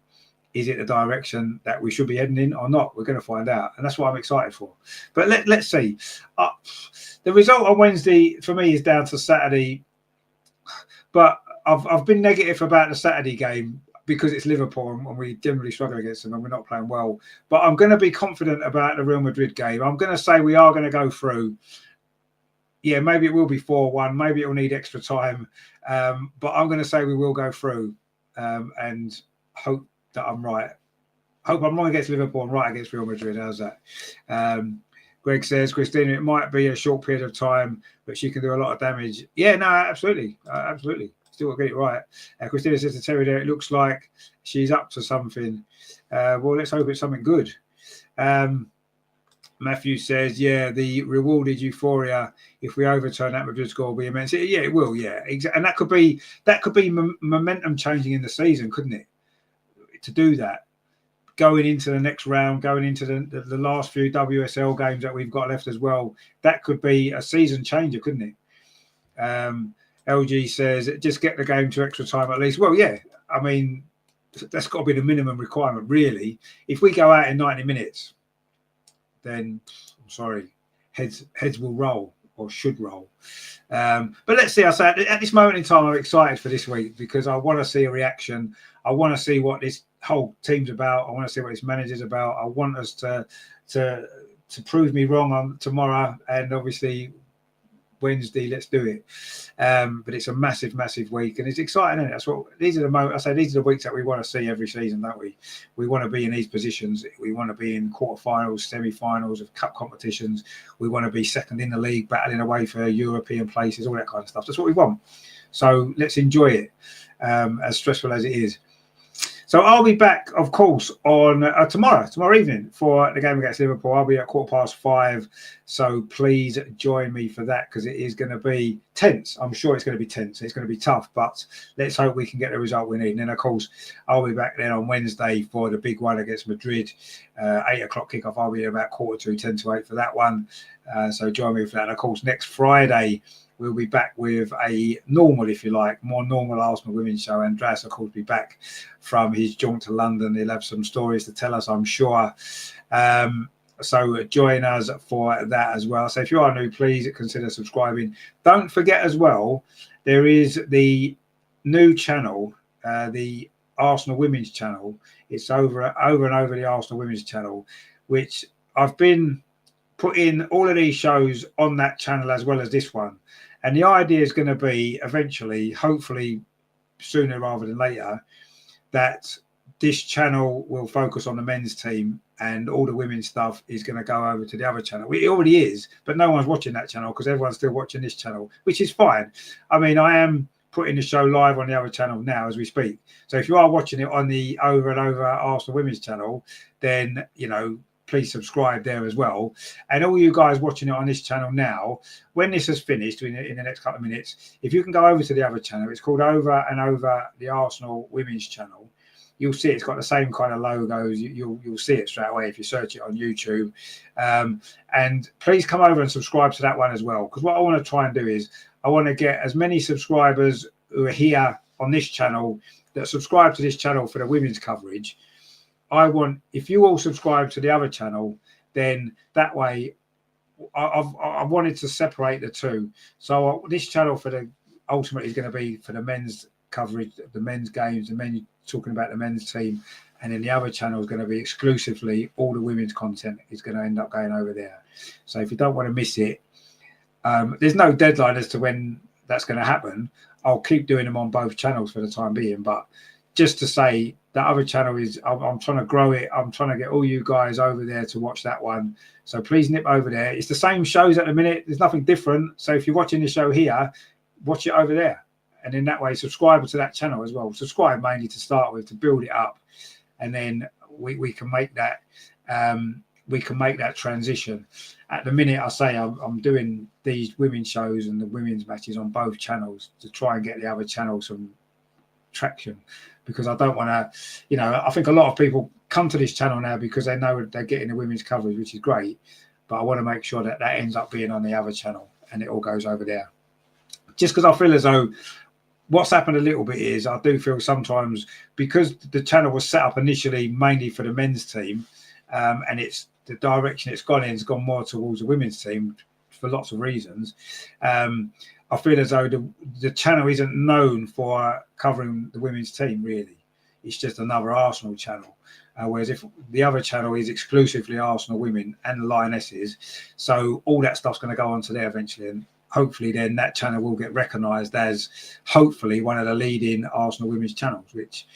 Is it the direction that we should be heading in or not? We're going to find out, and that's what I'm excited for. But let's see. The result on Wednesday for me is down to Saturday, but I've been negative about the Saturday game because it's Liverpool and we generally struggle against them and we're not playing well. But I'm going to be confident about the Real Madrid game. I'm going to say we are going to go through. Yeah, maybe it will be 4-1. Maybe it will need extra time. But I'm going to say we will go through and hope that I'm right. Hope I'm wrong against Liverpool and right against Real Madrid. How's that? Greg says, Christina, it might be a short period of time, but she can do a lot of damage. Yeah, no, absolutely. Absolutely. Still got to get it right. Christina says to Terry there, it looks like she's up to something. Well, let's hope it's something good. Matthew says, yeah, the rewarded euphoria, if we overturn that Madrid score, will be immense. Yeah, it will, yeah. And that could be momentum changing in the season, couldn't it? To do that. Going into the next round, going into the last few WSL games that we've got left as well, that could be a season changer, couldn't it? LG says, just get the game to extra time at least. Well, yeah, I mean, that's got to be the minimum requirement, really. If we go out in 90 minutes, then, I'm sorry, heads will roll or should roll. But let's see. I say at this moment in time, I'm excited for this week because I want to see a reaction. I want to see what this whole team's about. I want to see what this manager's about. I want us to prove me wrong on tomorrow, and obviously Wednesday, let's do it. But it's a massive week, and it's exciting, isn't it? That's what these are the moments. I say these are the weeks that we want to see every season, don't we? We want to be in these positions. We want to be in quarterfinals, semi-finals of cup competitions. We want to be second in the league, battling away for European places, all that kind of stuff. That's what we want. So let's enjoy it, as stressful as it is. So I'll be back, of course, on tomorrow evening for the game against Liverpool. I'll be at 5:15. So please join me for that because it is going to be tense. I'm sure it's going to be tense. It's going to be tough, but let's hope we can get the result we need. And then, of course, I'll be back then on Wednesday for the big one against Madrid. 8 o'clock kickoff. I'll be about 7:45, 10 to 8 for that one. So join me for that. And, of course, next Friday, we'll be back with a normal, if you like, more normal Arsenal women's show. Andreas, of course, will be back from his jaunt to London. He'll have some stories to tell us, I'm sure. So join us for that as well. So if you are new, please consider subscribing. Don't forget as well, there is the new channel, the Arsenal Women's channel. It's over and over the Arsenal Women's channel, which I've been putting all of these shows on that channel as well as this one. And the idea is going to be eventually, hopefully sooner rather than later, that this channel will focus on the men's team, and all the women's stuff is going to go over to the other channel. It already is, but no one's watching that channel because everyone's still watching this channel, which is fine. I mean, I am putting the show live on the other channel now as we speak. So if you are watching it on the Over and Over Arsenal Women's channel, then, you know, please subscribe there as well. And all you guys watching it on this channel now, when this has finished in the next couple of minutes, if you can go over to the other channel, it's called Over and Over the Arsenal Women's channel. You'll see it's got the same kind of logos. You'll see it straight away if you search it on YouTube. And please come over and subscribe to that one as well, because what I want to try and do is I want to get as many subscribers who are here on this channel that subscribe to this channel for the women's coverage. I want, if you all subscribe to the other channel, then that way I wanted to separate the two. So this channel for the ultimately is going to be for the men's coverage, the men's games, the men talking about the men's team, and then the other channel is going to be exclusively all the women's content is going to end up going over there. So if you don't want to miss it, there's no deadline as to when that's going to happen. I'll keep doing them on both channels for the time being, but just to say the other channel is, I'm trying to grow it. I'm trying to get all you guys over there to watch that one. So please nip over there. It's the same shows at the minute. There's nothing different. So if you're watching the show here, watch it over there. And in that way, subscribe to that channel as well. Subscribe mainly to start with, to build it up. And then we can make that transition. At the minute, I say I'm doing these women's shows and the women's matches on both channels to try and get the other channel some traction, because I don't want to, you know, I think a lot of people come to this channel now because they know they're getting the women's coverage, which is great, but I want to make sure that that ends up being on the other channel and it all goes over there. Just because I feel as though what's happened a little bit is I do feel sometimes, because the channel was set up initially mainly for the men's team, and it's the direction it's gone in has gone more towards the women's team for lots of reasons. I feel as though the channel isn't known for covering the women's team, really. It's just another Arsenal channel. Whereas if the other channel is exclusively Arsenal women and the Lionesses, so all that stuff's going to go onto there eventually. And hopefully then that channel will get recognised as hopefully one of the leading Arsenal women's channels, which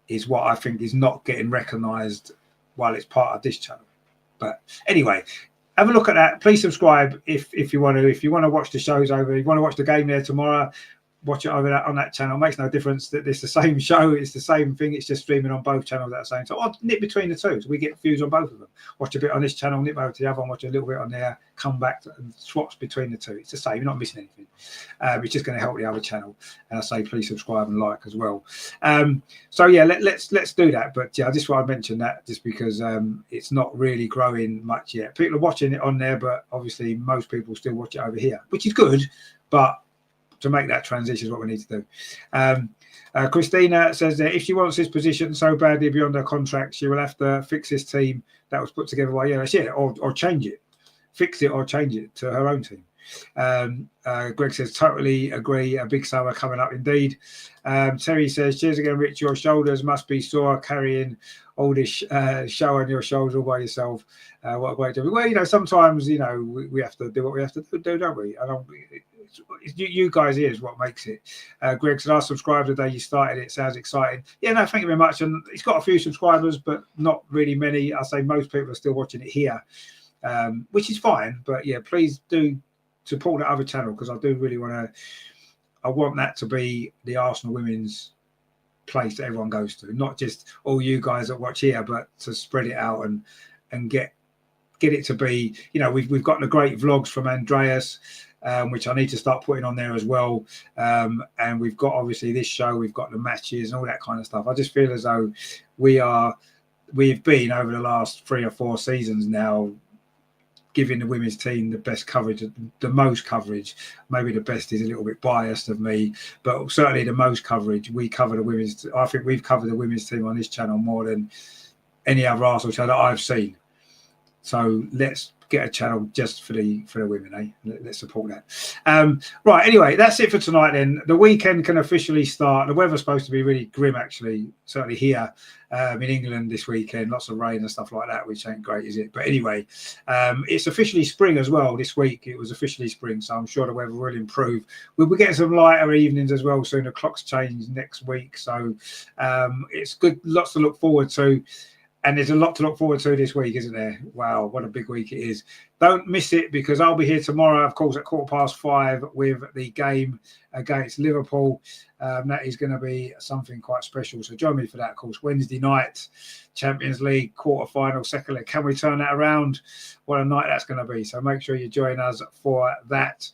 is what I think is not getting recognised while it's part of this channel. But anyway, have a look at that. Please subscribe if you want to. If you want to watch the shows over, if you want to watch the game there tomorrow, watch it over on that channel. It makes no difference that it's the same show. It's the same thing. It's just streaming on both channels at the same time. I'll nip between the two, so we get views on both of them. Watch a bit on this channel, nip over to the other one, watch a little bit on there, come back and swaps between the two. It's the same. You're not missing anything. It's just going to help the other channel. And I say please subscribe and like as well. So yeah, let's do that. But yeah, I just want to mention that just because it's not really growing much yet. People are watching it on there, but obviously most people still watch it over here, which is good. But to make that transition is what we need to do. Christina says that if she wants this position so badly beyond her contract, she will have to fix this team that was put together by or change it, fix it or change it to her own team. Greg says totally agree. A big summer coming up indeed. Terry says cheers again, Rich. Your shoulders must be sore carrying all this show on your shoulders all by yourself. What a great job. Well, you know, sometimes you know we have to do what we have to do, don't we? You guys here is what makes it. Greg said I subscribed the day you started. It sounds exciting. Yeah, no, thank you very much. And it's got a few subscribers, but not really many. I say most people are still watching it here, which is fine. But yeah, please do support the other channel because I do really want to. I want that to be the Arsenal women's place that everyone goes to, not just all you guys that watch here, but to spread it out and get it to be. You know, we've got the great vlogs from Andreas. Which I need to start putting on there as well. And we've got obviously this show, we've got the matches and all that kind of stuff. I just feel as though we've been over the last 3 or 4 seasons now giving the women's team the best coverage, the most coverage. Maybe the best is a little bit biased of me, but certainly the most coverage. We cover the women's. I think we've covered the women's team on this channel more than any other Arsenal channel that I've seen. So let's get a channel just for the women, eh? Let's support that. Right, anyway, that's it for tonight then. The weekend can officially start. The weather's supposed to be really grim, actually, certainly here in England this weekend. Lots of rain and stuff like that, which ain't great, is it? But anyway, it's officially spring as well this week. It was officially spring, so I'm sure the weather will improve. We'll be getting some lighter evenings as well soon. The clocks change next week, so it's good. Lots to look forward to. And there's a lot to look forward to this week, isn't there? Wow, what a big week it is. Don't miss it, because I'll be here tomorrow, of course, at 5:15 with the game against Liverpool. That is going to be something quite special. So join me for that, of course. Wednesday night, Champions League, quarter-final, second leg. Can we turn that around? What a night that's going to be. So make sure you join us for that.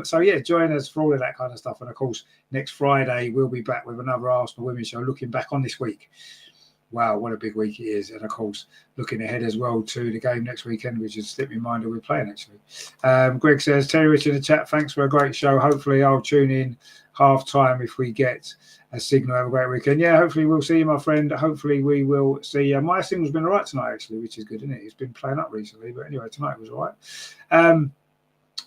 So, yeah, join us for all of that kind of stuff. And, of course, next Friday, we'll be back with another Arsenal Women's Show, looking back on this week. Wow, what a big week it is. And, of course, looking ahead as well to the game next weekend, which is slipped me mind who we're playing, actually. Greg says, Terry Rich in the chat, thanks for a great show. Hopefully I'll tune in half-time if we get a signal. Have a great weekend. Yeah, hopefully we'll see you, my friend. Hopefully we will see you. My signal's been all right tonight, actually, which is good, isn't it? It's been playing up recently. But anyway, tonight was all right.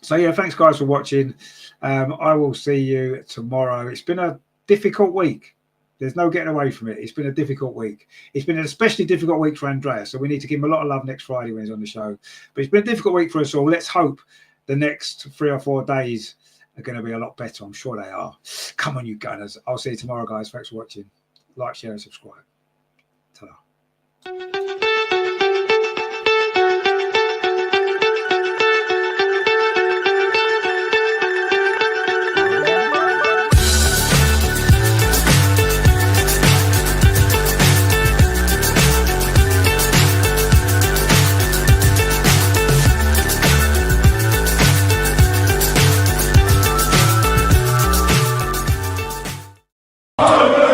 So, yeah, thanks, guys, for watching. I will see you tomorrow. It's been a difficult week. There's no getting away from it. It's been a difficult week. It's been an especially difficult week for Andreas, so we need to give him a lot of love next Friday when he's on the show. But it's been a difficult week for us all. Let's hope the next 3 or 4 days are going to be a lot better. I'm sure they are. Come on, you Gunners. I'll see you tomorrow, guys. Thanks for watching. Like, share, and subscribe. Ta-da. Amen.